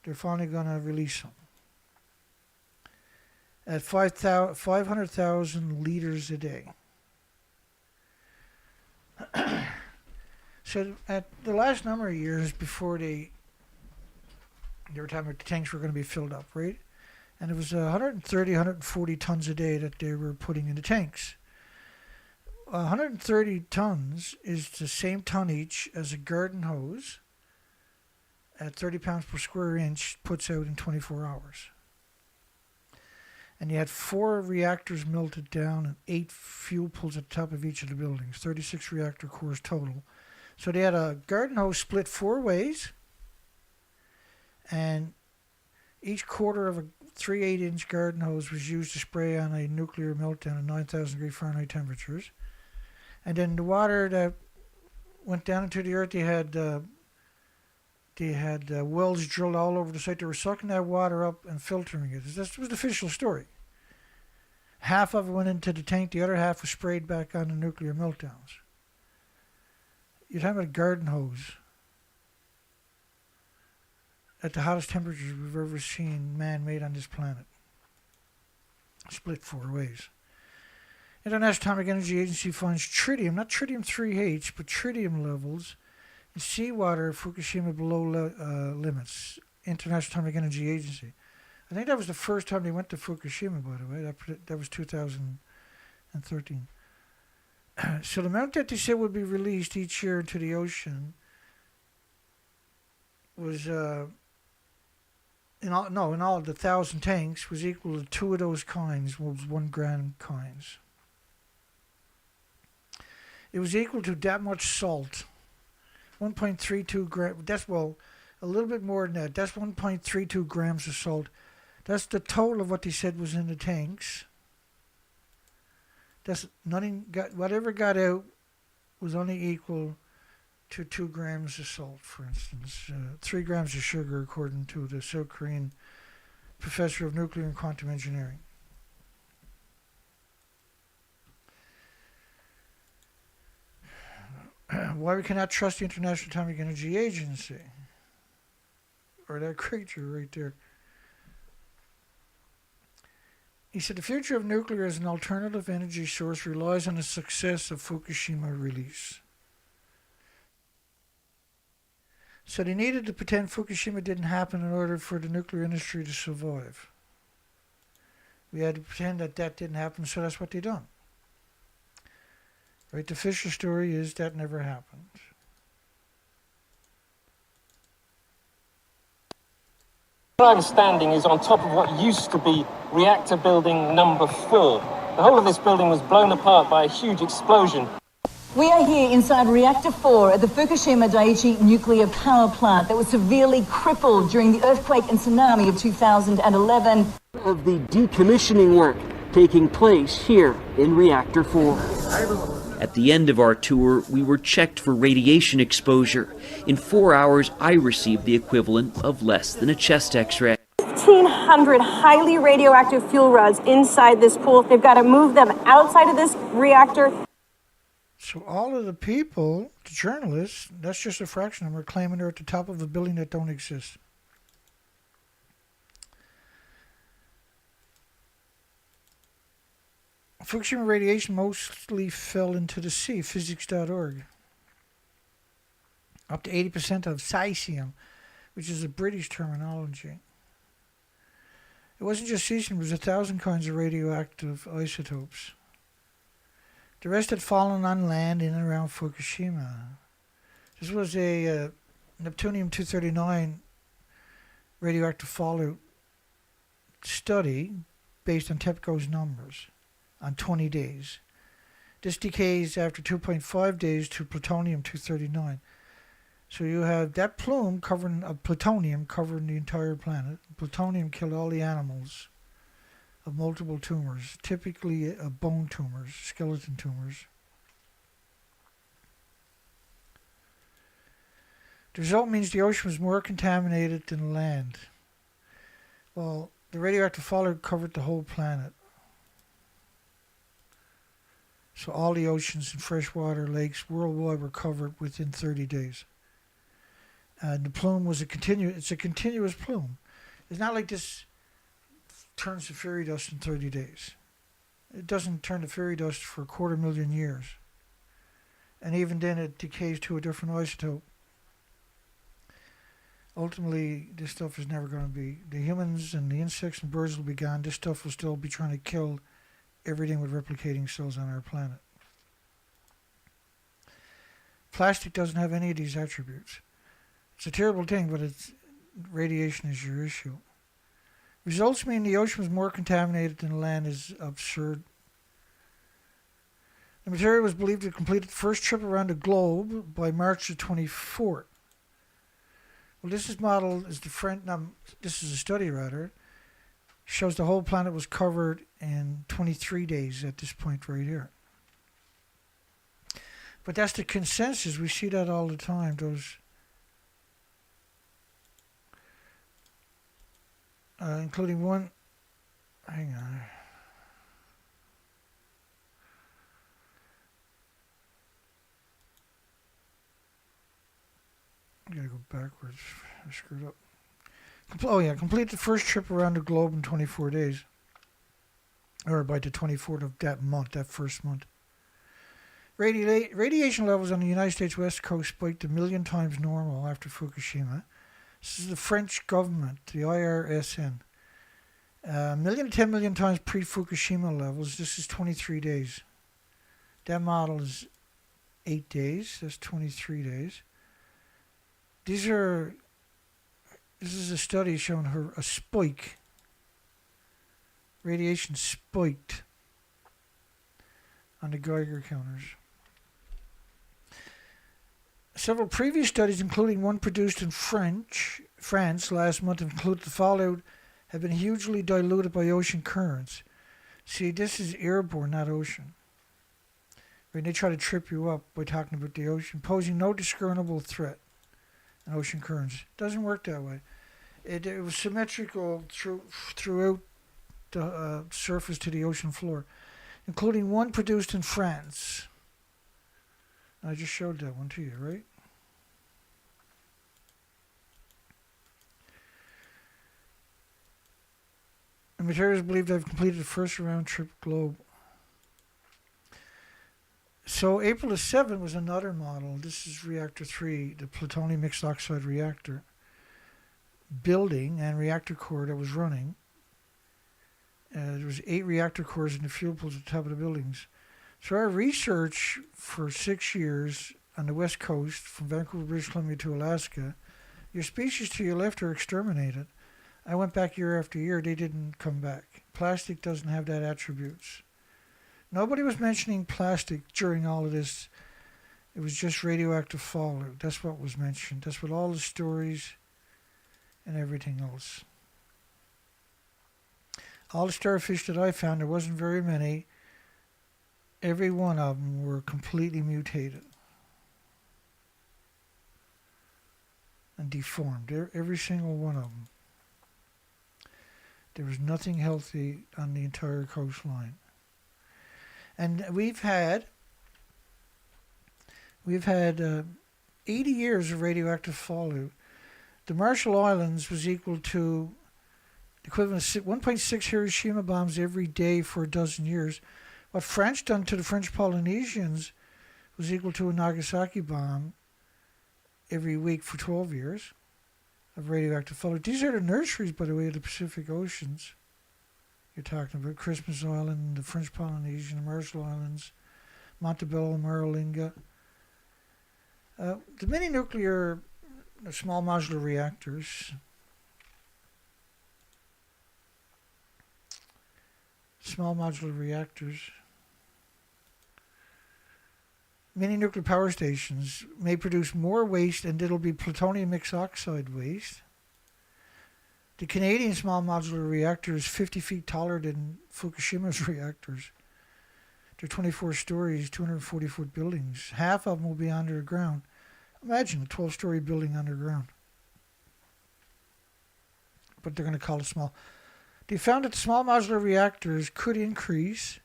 they're finally going to release them. At 500,000 liters a day. So at the last number of years before they were talking about the tanks were going to be filled up, right? And it was 130, 140 tons a day that they were putting in the tanks. 130 tons is the same tonnage as a garden hose at 30 pounds per square inch puts out in 24 hours. And you had 4 reactors melted down and 8 fuel pools at the top of each of the buildings, 36 reactor cores total. So they had a garden hose split 4 ways, and each quarter of a 3 8-inch garden hose was used to spray on a nuclear meltdown at 9,000 degree Fahrenheit temperatures. And then the water that went down into the earth, they had wells drilled all over the site. They were sucking that water up and filtering it. This was the official story. Half of it went into the tank. The other half was sprayed back on the nuclear meltdowns. You're talking about a garden hose at the hottest temperatures we've ever seen man-made on this planet. Split 4 ways. International Atomic Energy Agency finds tritium, not tritium-3H, but tritium levels in seawater at Fukushima below limits. International Atomic Energy Agency. I think that was the first time they went to Fukushima, by the way. That was 2013. So the amount that they said would be released each year into the ocean was, in all the 1,000 tanks was equal to 2 of those kinds, was 1 gram kinds. It was equal to that much salt, 1.32 grams. That's, well, a little bit more than that. That's 1.32 grams of salt. That's the total of what they said was in the tanks. That's whatever got out was only equal to 2 grams of salt, for instance. 3 grams of sugar, according to the South Korean professor of nuclear and quantum engineering. Why we cannot trust the International Atomic Energy Agency, or that creature right there. He said the future of nuclear as an alternative energy source relies on the success of Fukushima release. So they needed to pretend Fukushima didn't happen in order for the nuclear industry to survive. We had to pretend that didn't happen, so that's what they done. Right, the Fisher story is that never happened. My understanding is on top of what used to be reactor building number 4. The whole of this building was blown apart by a huge explosion. We are here inside Reactor 4 at the Fukushima Daiichi nuclear power plant that was severely crippled during the earthquake and tsunami of 2011. Of the decommissioning work taking place here in Reactor 4. At the end of our tour, we were checked for radiation exposure. In 4 hours, I received the equivalent of less than a chest x-ray. 1,500 highly radioactive fuel rods inside this pool. They've got to move them outside of this reactor. So all of the people, the journalists, that's just a fraction of them, are claiming they're at the top of a building that don't exist. Fukushima radiation mostly fell into the sea, physics.org. Up to 80% of cesium, which is a British terminology. It wasn't just cesium, it was 1,000 kinds of radioactive isotopes. The rest had fallen on land in and around Fukushima. This was a Neptunium-239 radioactive fallout study based on TEPCO's numbers on 20 days. This decays after 2.5 days to plutonium-239. So you have that plume covering of plutonium covering the entire planet. Plutonium killed all the animals of multiple tumors, typically bone tumors, skeleton tumors. The result means the ocean was more contaminated than land. Well, the radioactive fallout covered the whole planet. So all the oceans and freshwater lakes worldwide were covered within 30 days. And the plume was it's a continuous plume. It's not like this turns to fairy dust in 30 days. It doesn't turn to fairy dust for 250,000 years. And even then it decays to a different isotope. Ultimately, this stuff is never going to be, the humans and the insects and birds will be gone. This stuff will still be trying to kill everything with replicating cells on our planet. Plastic doesn't have any of these attributes. It's a terrible thing, but radiation is your issue. Results mean the ocean was more contaminated than the land is absurd. The material was believed to have completed the first trip around the globe by March the 24th. Well, this is a study rather. Shows the whole planet was covered in 23 days at this point right here. But that's the consensus. We see that all the time. Those, including one. Hang on. I gotta go backwards. I screwed up. Oh yeah, complete the first trip around the globe in 24 days. Or by the 24th of that month, that first month. Radiation levels on the United States West Coast spiked 1 million times normal after Fukushima. This is the French government, the IRSN. 1 million to 10 million times pre-Fukushima levels. This is 23 days. That model is 8 days. That's 23 days. This is a study showing a spike. Radiation spiked on the Geiger counters. Several previous studies, including one produced in France last month, include the fallout have been hugely diluted by ocean currents. See, this is airborne, not ocean. Right? They try to trip you up by talking about the ocean, posing no discernible threat. Ocean currents. Doesn't work that way. It was symmetrical throughout the surface to the ocean floor, including one produced in France. I just showed that one to you, right? The materials believed to have completed the first round trip globe. So April the 7th was another model. This is reactor 3, the plutonium mixed oxide reactor building and reactor core that was running. There was 8 reactor cores in the fuel pools at the top of the buildings. So our research for 6 years on the west coast, from Vancouver, British Columbia to Alaska, your species to your left are exterminated. I went back year after year, they didn't come back. Plastic doesn't have that attributes. Nobody was mentioning plastic during all of this. It was just radioactive fallout. That's what was mentioned. That's what all the stories and everything else. All the starfish that I found, there wasn't very many. Every one of them were completely mutated and deformed. Every single one of them. There was nothing healthy on the entire coastline. And we've had 80 years of radioactive fallout. The Marshall Islands was equal to the equivalent of 1.6 Hiroshima bombs every day for a dozen years. What France done to the French Polynesians was equal to a Nagasaki bomb every week for 12 years of radioactive fallout. These are the nurseries, by the way, of the Pacific Oceans. You're talking about Christmas Island, the French Polynesian, the Marshall Islands, Montebello, Maralinga. The mini-nuclear small modular reactors. Small modular reactors. Mini-nuclear power stations may produce more waste, and it'll be plutonium mixed oxide waste. The Canadian small modular reactor is 50 feet taller than Fukushima's reactors. They're 24 stories, 240-foot buildings. Half of them will be underground. Imagine a 12-story building underground. But they're going to call it small. They found that the small modular reactors could increase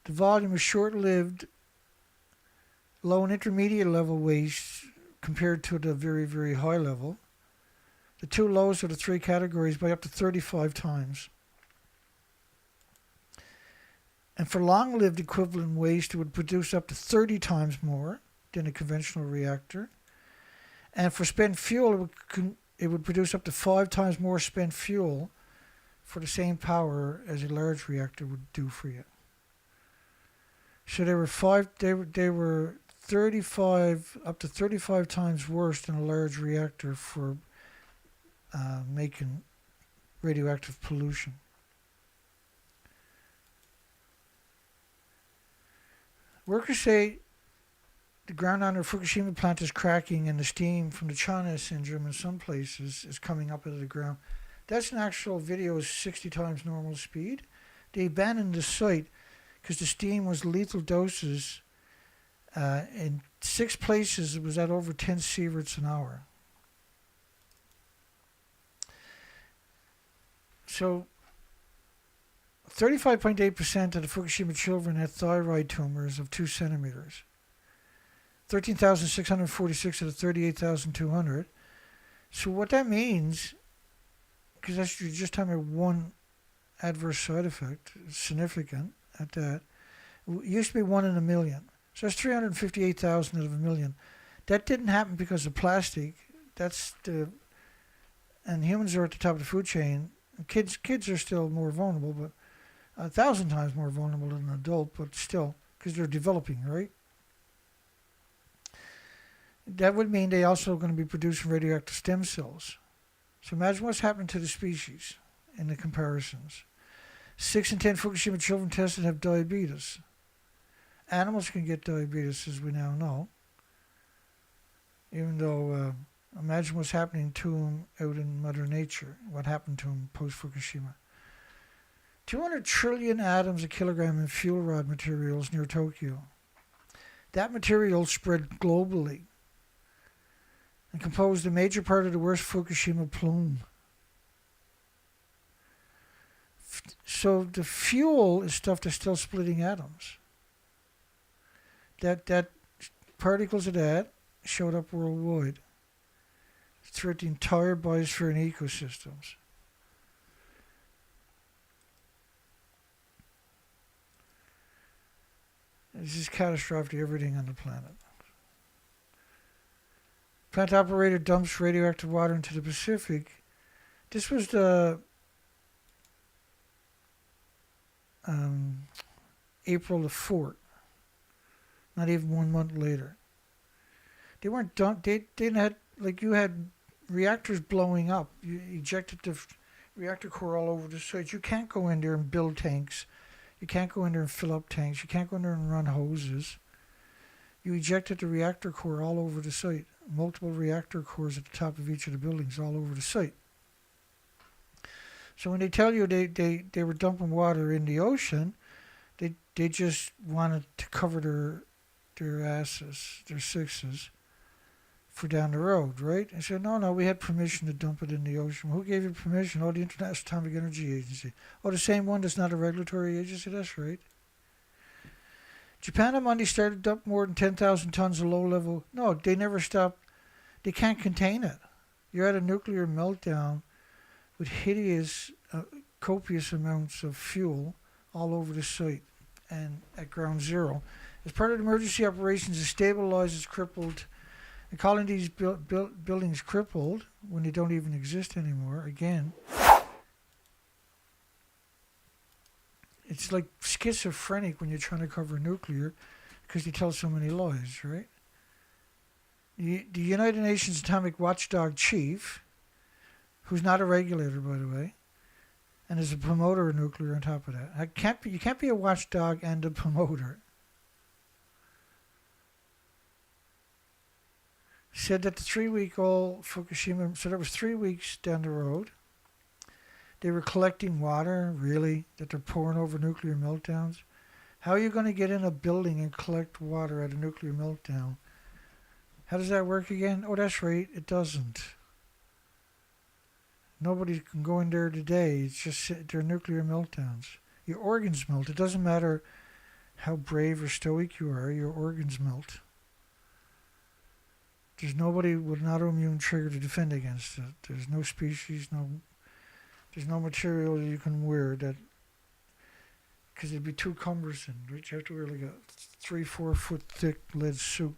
the volume of short-lived, low and intermediate level waste compared to the very, very high level. The two lowest of the 3 categories by up to 35 times. And for long-lived equivalent waste, it would produce up to 30 times more than a conventional reactor. And for spent fuel, it would produce up to 5 times more spent fuel for the same power as a large reactor would do for you. So there were up to 35 times worse than a large reactor for making radioactive pollution. Workers say the ground under Fukushima plant is cracking and the steam from the China syndrome in some places is coming up out of the ground. That's an actual video, is 60 times normal speed. They abandoned the site because the steam was lethal doses. In 6 places, it was at over 10 sieverts an hour. So 35.8% of the Fukushima children had thyroid tumors of 2 centimeters. 13,646 out of 38,200. So what that means, because that's you're just talking about one adverse side effect, significant at that. It used to be 1 in a million. So that's 358,000 out of a million. That didn't happen because of plastic. And humans are at the top of the food chain. Kids are still more vulnerable, but 1,000 times more vulnerable than an adult, but still, because they're developing, right? That would mean they also are going to be producing radioactive stem cells. So imagine what's happened to the species in the comparisons. 6 in 10 Fukushima children tested have diabetes. Animals can get diabetes, as we now know. Even though, imagine what's happening to them out in Mother Nature, what happened to them post-Fukushima. 200 trillion atoms a kilogram in fuel rod materials near Tokyo. That material spread globally and composed a major part of the worst Fukushima plume. So the fuel is stuff that's still splitting atoms. That particles of that showed up worldwide throughout the entire biosphere and ecosystems. This is catastrophic to everything on the planet. Plant operator dumps radioactive water into the Pacific. This was the April the 4th. Not even 1 month later. They weren't dumped. They didn't have, like you had reactors blowing up. You ejected the reactor core all over the site. You can't go in there and build tanks. You can't go in there and fill up tanks. You can't go in there and run hoses. You ejected the reactor core all over the site. Multiple reactor cores at the top of each of the buildings all over the site. So when they tell you they were dumping water in the ocean, they just wanted to cover their asses, their sixes, for down the road, right? And said, no, we had permission to dump it in the ocean. Who gave you permission? Oh, the International Atomic Energy Agency. Oh, the same one that's not a regulatory agency? That's right. Japan on Monday started to dump more than 10,000 tons of low-level... No, they never stopped. They can't contain it. You're at a nuclear meltdown with hideous, copious amounts of fuel all over the site and at ground zero. As part of the emergency operations to stabilize its crippled... And calling these buildings crippled when they don't even exist anymore, again, it's like schizophrenic when you're trying to cover nuclear because you tell so many lies, right? The United Nations Atomic Watchdog Chief, who's not a regulator, by the way, and is a promoter of nuclear on top of that. You can't be a watchdog and a promoter. Said that the 3-week-old Fukushima, so that was 3 weeks down the road. They were collecting water, really, that they're pouring over nuclear meltdowns. How are you going to get in a building and collect water at a nuclear meltdown? How does that work again? Oh, that's right, it doesn't. Nobody can go in there today. It's just they're nuclear meltdowns. Your organs melt. It doesn't matter how brave or stoic you are, your organs melt. There's nobody with an autoimmune trigger to defend against it. There's no species, there's no material you can wear that, because it'd be too cumbersome. Right? You have to wear like a 3-4 foot thick lead suit.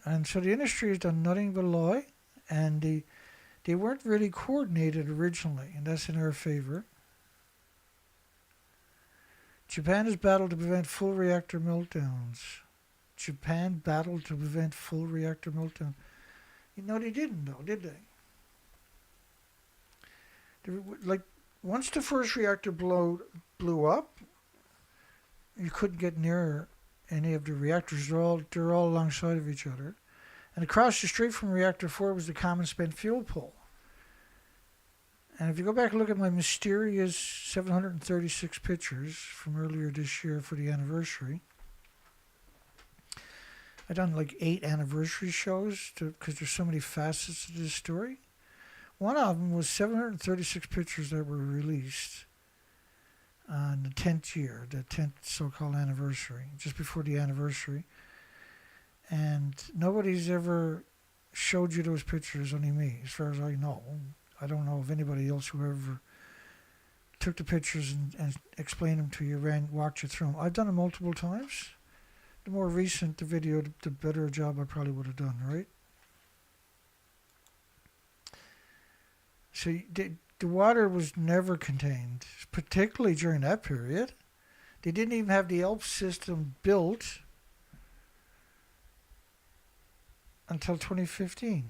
And so the industry has done nothing but lie, and they weren't really coordinated originally, and that's in our favor. Japan has battled to prevent full reactor meltdowns. Japan battled to prevent full reactor meltdown. You know, they didn't, though, did they? Like, once the first reactor blew up, you couldn't get near any of the reactors. They're all alongside of each other. And across the street from reactor 4 was the common spent fuel pool. And if you go back and look at my mysterious 736 pictures from earlier this year for the anniversary, I've done like 8 anniversary shows because there's so many facets to this story. One of them was 736 pictures that were released on the 10th year, the 10th so-called anniversary, just before the anniversary. And nobody's ever showed you those pictures, only me, as far as I know. I don't know of anybody else who ever took the pictures and explained them to you, walked you through them. I've done it multiple times. The more recent the video, the better a job I probably would have done, right? So the water was never contained, particularly during that period. They didn't even have the ELP system built until 2015.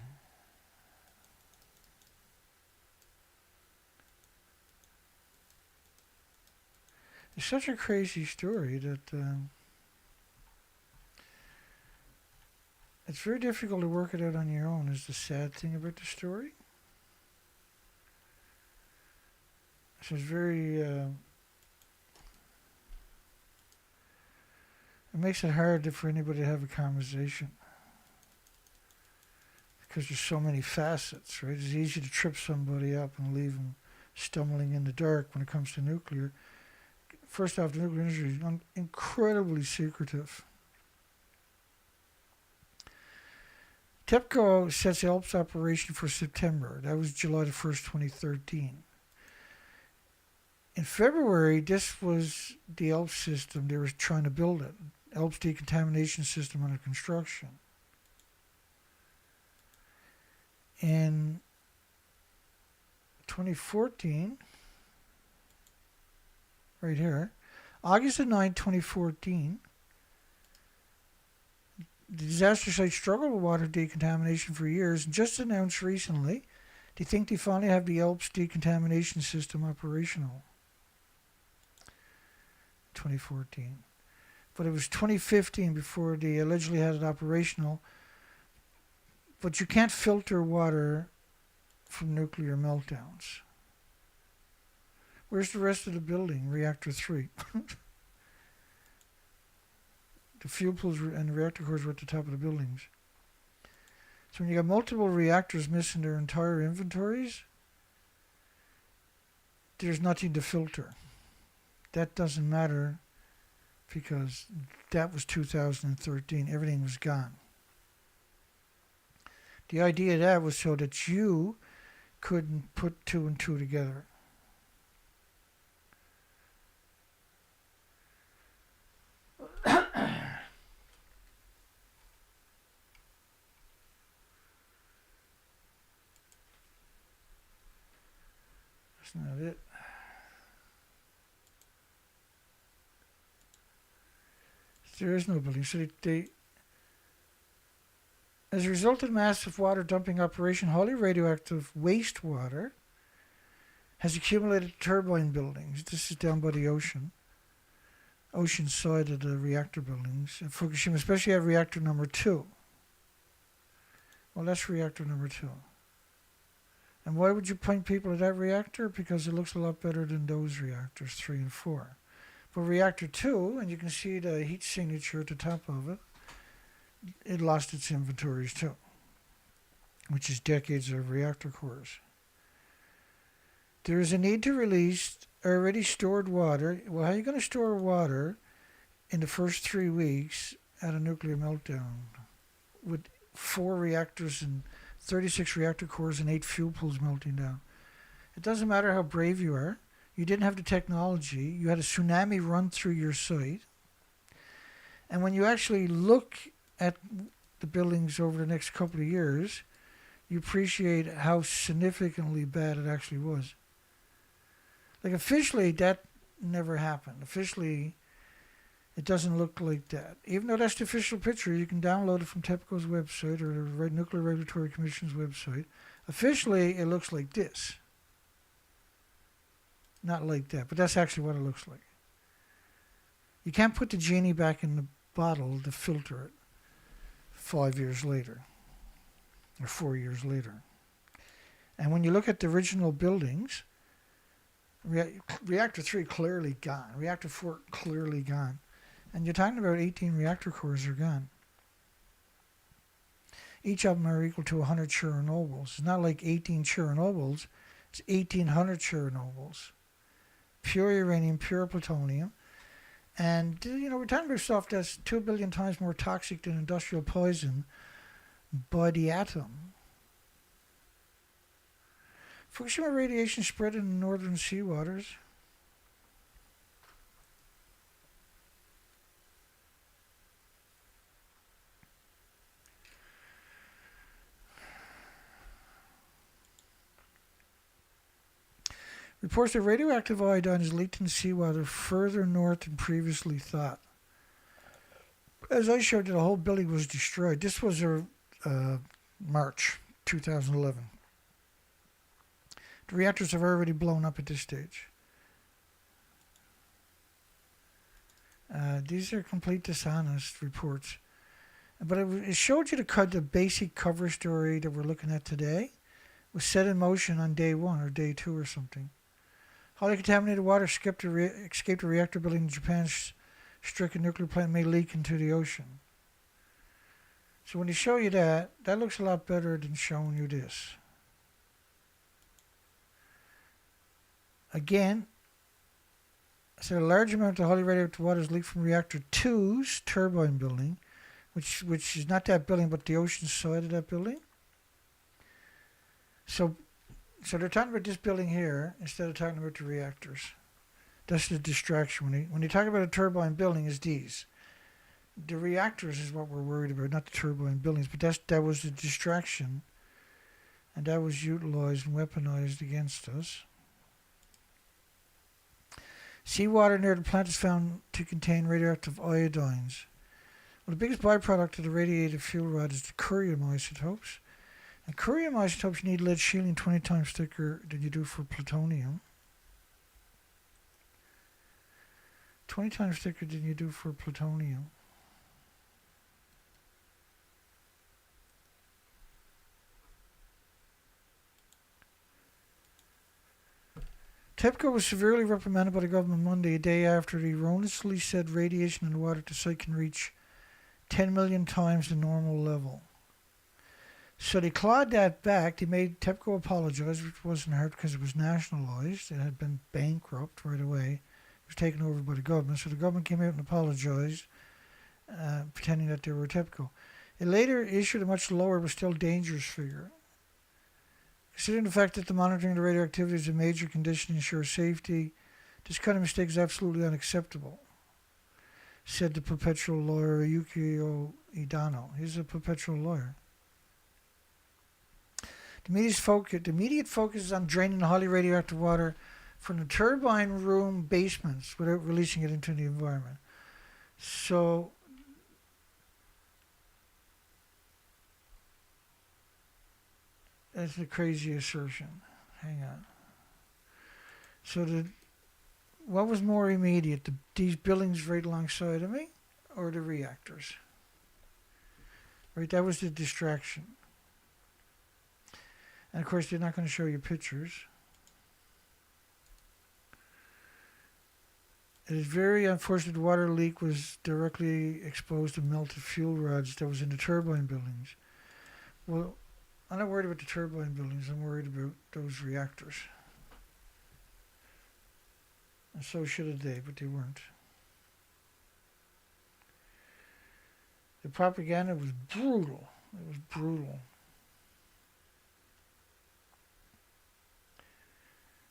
It's such a crazy story that it's very difficult to work it out on your own, is the sad thing about the story. So it's very, it makes it hard for anybody to have a conversation. Because there's so many facets, right? It's easy to trip somebody up and leave them stumbling in the dark when it comes to nuclear. First off, the nuclear industry is incredibly secretive. TEPCO sets ELP's operation for September. That was July the 1st, 2013. In February, this was the ELP system. They were trying to build it. ELP's decontamination system under construction. In 2014, right here, August the 9th, 2014, the disaster site struggled with water decontamination for years and just announced recently they think they finally have the ELP's decontamination system operational. 2014. But it was 2015 before they allegedly had it operational. But you can't filter water from nuclear meltdowns. Where's the rest of the building, reactor 3? The fuel pools and the reactor cores were at the top of the buildings. So when you got multiple reactors missing their entire inventories, there's nothing to filter. That doesn't matter because that was 2013. Everything was gone. The idea of that was so that you couldn't put 2 and 2 together. That's not it. There is no building. So they as a result of massive water dumping operation, highly radioactive wastewater has accumulated in turbine buildings. This is down by the ocean side of the reactor buildings. In Fukushima, especially at reactor number 2. Well, that's reactor number 2. And why would you point people at that reactor? Because it looks a lot better than those reactors, 3 and 4. But reactor 2, and you can see the heat signature at the top of it, it lost its inventories too, which is decades of reactor cores. There is a need to release already stored water. Well, how are you going to store water in the first 3 weeks at a nuclear meltdown with 4 reactors and 36 reactor cores and 8 fuel pools melting down? It doesn't matter how brave you are. You didn't have the technology. You had a tsunami run through your site. And when you actually look at the buildings over the next couple of years, you appreciate how significantly bad it actually was. Like officially, that never happened. Officially, it doesn't look like that. Even though that's the official picture, you can download it from TEPCO's website or the Nuclear Regulatory Commission's website. Officially, it looks like this. Not like that, but that's actually what it looks like. You can't put the genie back in the bottle to filter it 5 years later or 4 years later. And when you look at the original buildings, reactor 3 clearly gone, reactor 4 clearly gone, and you're talking about 18 reactor cores are gone. Each of them are equal to 100 Chernobyls. It's not like 18 Chernobyls, it's 1800 Chernobyls. Pure uranium, pure plutonium. And, we're talking about stuff that's 2 billion times more toxic than industrial poison by the atom. Fukushima radiation spread in the northern seawaters. Reports that radioactive iodine is leaked in seawater further north than previously thought. As I showed you, the whole building was destroyed. This was March 2011. The reactors have already blown up at this stage. These are complete dishonest reports. But it showed you the basic cover story that we're looking at today was set in motion on day 1 or day 2 or something. Highly contaminated water escaped a reactor building in Japan's stricken nuclear plant may leak into the ocean. So when they show you that looks a lot better than showing you this. Again, I said a large amount of highly radioactive water is leaked from reactor 2's turbine building, which is not that building but the ocean side of that building. So they're talking about this building here instead of talking about the reactors. That's the distraction. When you talk about a turbine building, is these. The reactors is what we're worried about, not the turbine buildings. But that was the distraction, and that was utilized and weaponized against us. Seawater near the plant is found to contain radioactive iodines. Well, the biggest byproduct of the radiative fuel rod is the curium isotopes. And curium isotopes need lead shielding 20 times thicker than you do for plutonium. 20 times thicker than you do for plutonium. TEPCO was severely reprimanded by the government Monday, a day after it erroneously said radiation in the water at the site can reach 10 million times the normal level. So they clawed that back. They made TEPCO apologize, which wasn't hard because it was nationalized. It had been bankrupt right away. It was taken over by the government. So the government came out and apologized, pretending that they were TEPCO. It later issued a much lower but still dangerous figure. Considering the fact that the monitoring of the radioactivity is a major condition to ensure safety, this kind of mistake is absolutely unacceptable, said the perpetual lawyer Yukio Idano. He's a perpetual lawyer. The immediate focus is on draining the highly radioactive water from the turbine room basements without releasing it into the environment. So that's a crazy assertion. Hang on. So what was more immediate? These buildings right alongside of me or the reactors? Right, that was the distraction. And of course, they're not going to show you pictures. It is very unfortunate the water leak was directly exposed to melted fuel rods that was in the turbine buildings. Well, I'm not worried about the turbine buildings. I'm worried about those reactors. And so should have they, but they weren't. The propaganda was brutal. It was brutal.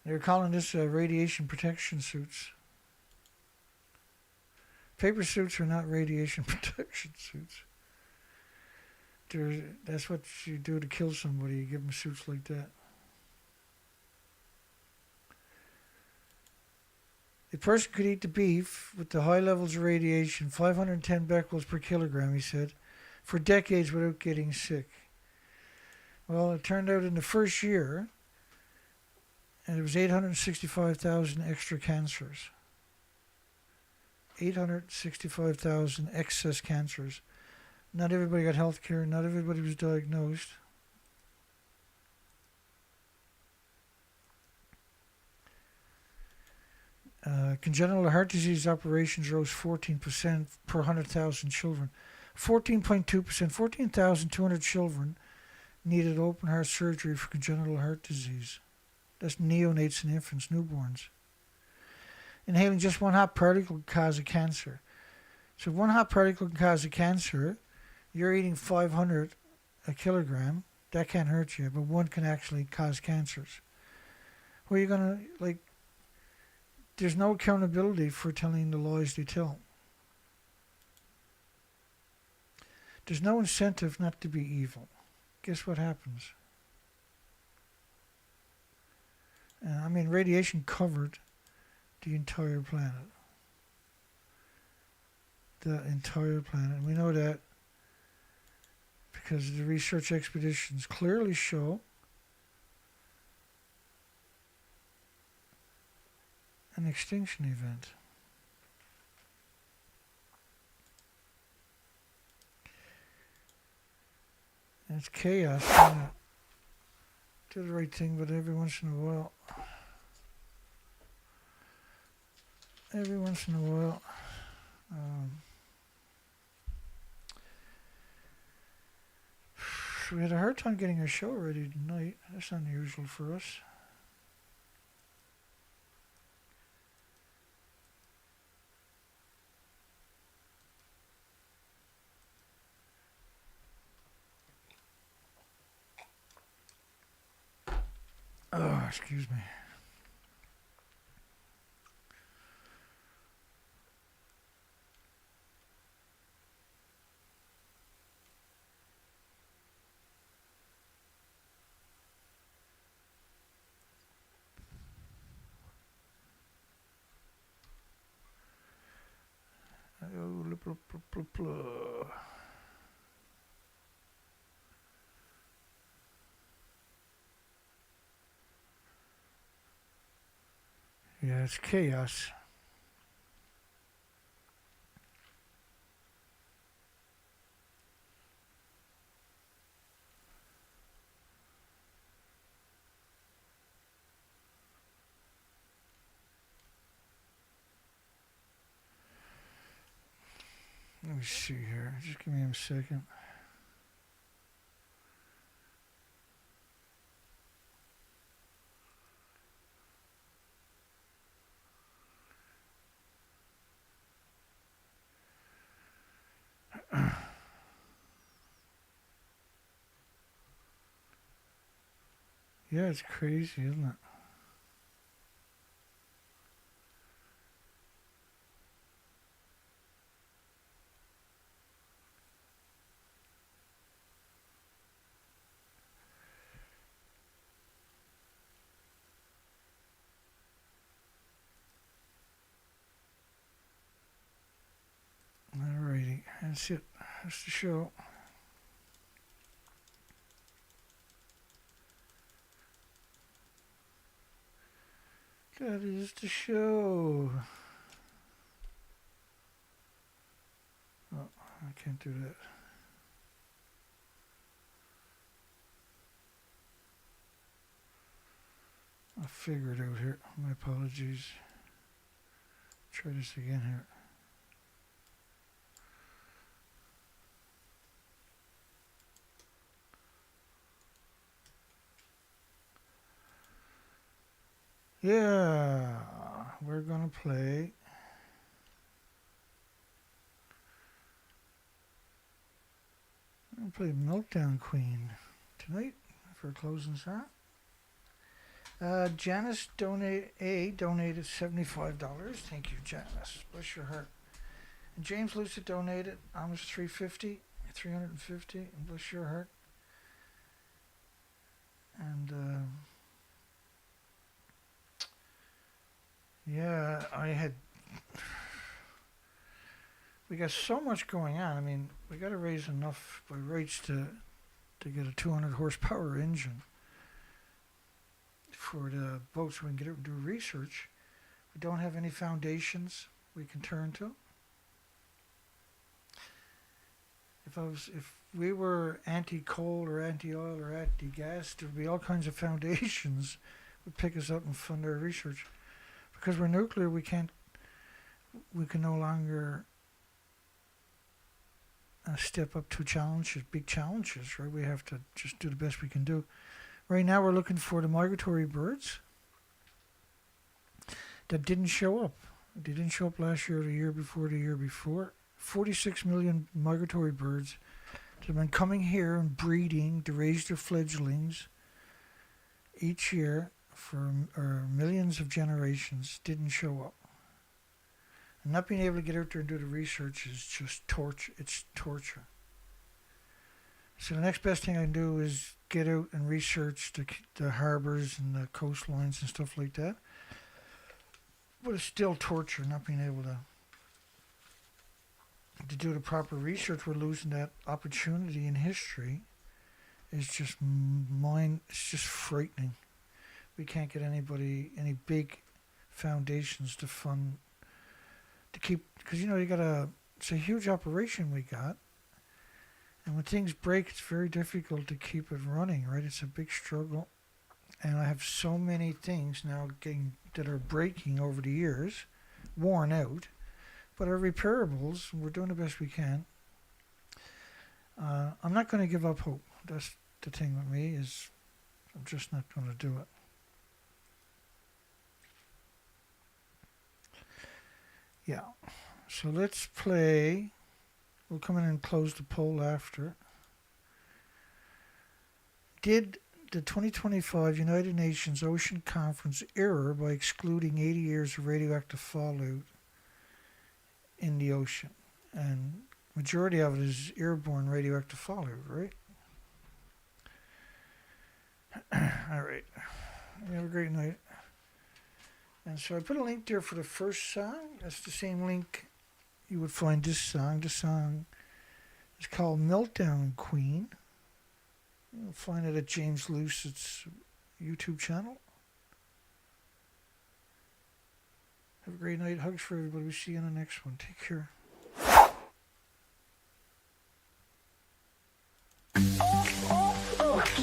They were calling this radiation protection suits. Paper suits are not radiation protection suits. That's what you do to kill somebody. You give them suits like that. A person could eat the beef with the high levels of radiation, 510 becquerels per kilogram, he said, for decades without getting sick. Well, it turned out in the first year, and it was 865,000 extra cancers. 865,000 excess cancers. Not everybody got health care. Not everybody was diagnosed. Congenital heart disease operations rose 14% per 100,000 children. 14.2%, 14,200 children needed open heart surgery for congenital heart disease. That's neonates and infants, newborns. Inhaling just one hot particle can cause a cancer. So if one hot particle can cause a cancer, you're eating 500 a kilogram, that can't hurt you, but one can actually cause cancers. Well, you're going to, like, there's no accountability for telling the lies they tell. There's no incentive not to be evil. Guess what happens? I mean, radiation covered the entire planet. The entire planet. And we know that because the research expeditions clearly show an extinction event. And it's chaos. Do the right thing, but every once in a while, we had a hard time getting our show ready tonight. That's unusual for us. Oh, excuse me. Yeah, it's chaos. Let me see here. Just give me a second. Yeah, it's crazy, isn't it? Alrighty, that's it. That's the show. That is the show. Oh, I can't do that. I'll figure it out here. My apologies. Try this again here. Yeah, we're gonna play Meltdown Queen tonight for a closing song. Janice donated $75. Thank you, Janice. Bless your heart. And James Lucid donated almost $350. And bless your heart. And Yeah, we got so much going on. I mean, we got to raise enough by rates to get a 200 horsepower engine for the boats so we can get out and do research. We don't have any foundations we can turn to. If we were anti-coal or anti-oil or anti-gas, there'd be all kinds of foundations would pick us up and fund our research. Because we're nuclear, we can no longer step up to challenges, big challenges, right? We have to just do the best we can do. Right now we're looking for the migratory birds that didn't show up. They didn't show up last year or the year before the year before. 46 million migratory birds that have been coming here and breeding to raise their fledglings each year for millions of generations didn't show up. And not being able to get out there and do the research is just torture. It's torture. So the next best thing I can do is get out and research the harbors and the coastlines and stuff like that. But it's still torture not being able to do the proper research. We're losing that opportunity in history. It's just it's just frightening. We can't get any big foundations to fund, to keep, because it's a huge operation we got. And when things break, it's very difficult to keep it running, right? It's a big struggle. And I have so many things now that are breaking over the years, worn out, but are repairables. We're doing the best we can. I'm not going to give up hope. That's the thing with me, is I'm just not going to do it. Yeah. So let's play. We'll come in and close the poll after. Did the 2025 United Nations Ocean Conference err by excluding 80 years of radioactive fallout in the ocean? And majority of it is airborne radioactive fallout, right? All right. You have a great night. And so I put a link there for the first song. That's the same link you would find this song. This song is called Meltdown Queen. You'll find it at James Lucett's YouTube channel. Have a great night. Hugs for everybody. We'll see you in the next one. Take care.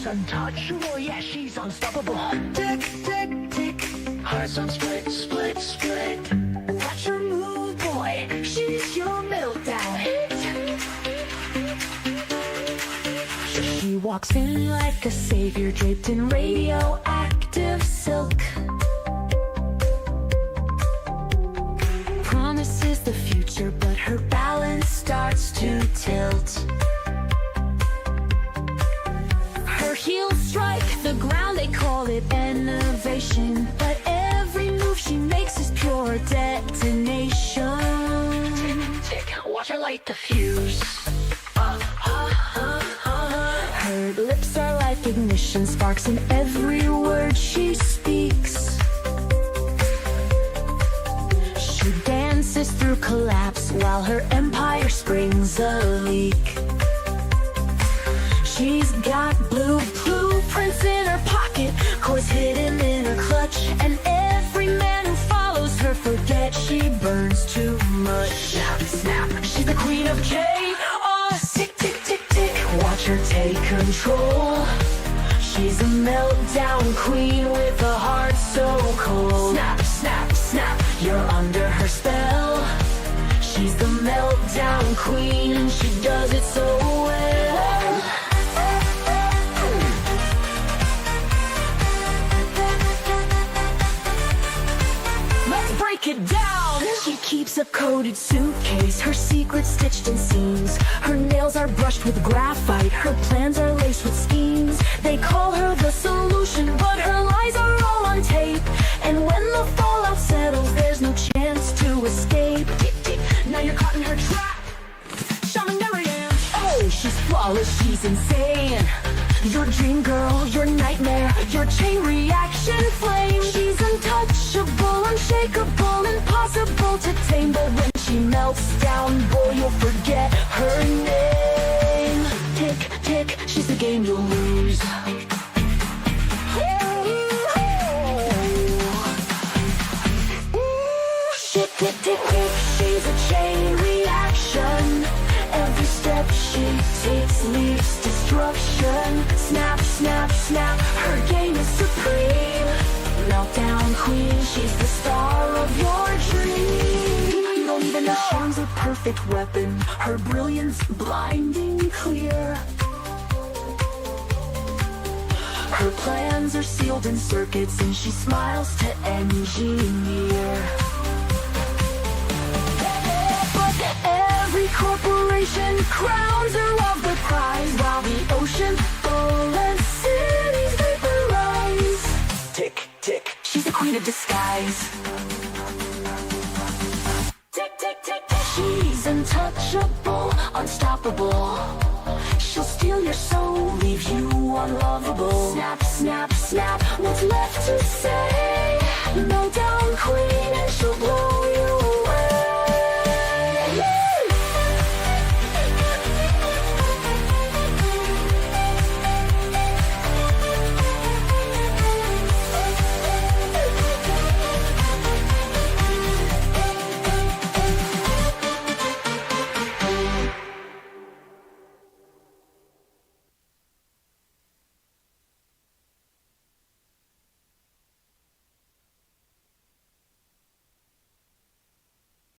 Untouchable, yeah, she's unstoppable. Tick, tick, tick. Hearts on split, split, split. Watch her move, boy. She's your meltdown hit. She walks in like a savior draped in radioactive silk. Promises the future, but her balance starts to tilt. Her heels strike the ground, they call it innovation, but every move she makes is pure detonation. Tick, tick, watch her light the fuse. Her lips are like ignition sparks in every word she speaks. She dances through collapse while her empire springs a leak. She's got blueprints in her pocket, cores hidden in her clutch, and every man who follows her forgets she burns too much. Snap, snap, she's the queen of chaos. Tick, tick, tick, tick, watch her take control. She's a meltdown queen with a heart so cold. Snap, snap, snap, you're under her spell. She's the meltdown queen and she does it so well. Break it down. She keeps a coded suitcase, her secrets stitched in seams. Her nails are brushed with graphite, her plans are laced with schemes. They call her the solution, but her lies are all on tape. And when the fallout settles, there's no chance to escape. Now you're caught in her trap. Shaman never ends. Oh, she's flawless, she's insane. your dream girl, your nightmare, your chain reaction flame. She's untouchable, unshakable, impossible to tame. But when she melts down, boy, you'll forget her name. Tick, tick, she's the game you'll lose. Tick, tick, tick, tick, she's a chain reaction. Every step she takes leaves destruction. Snap, snap, snap, her game is supreme. Meltdown queen, she's the star of your dream. You don't even know. She's a perfect weapon, her brilliance blinding clear. Her plans are sealed in circuits and she smiles to engineer. Every corporation crowns her of the prize, while the ocean full and cities vaporize. Tick, tick, she's the queen of disguise. Tick, tick, tick, tick, she's untouchable, unstoppable. She'll steal your soul, leave you unlovable. Snap, snap, snap, what's left to say? Meltdown queen and she'll blow you away.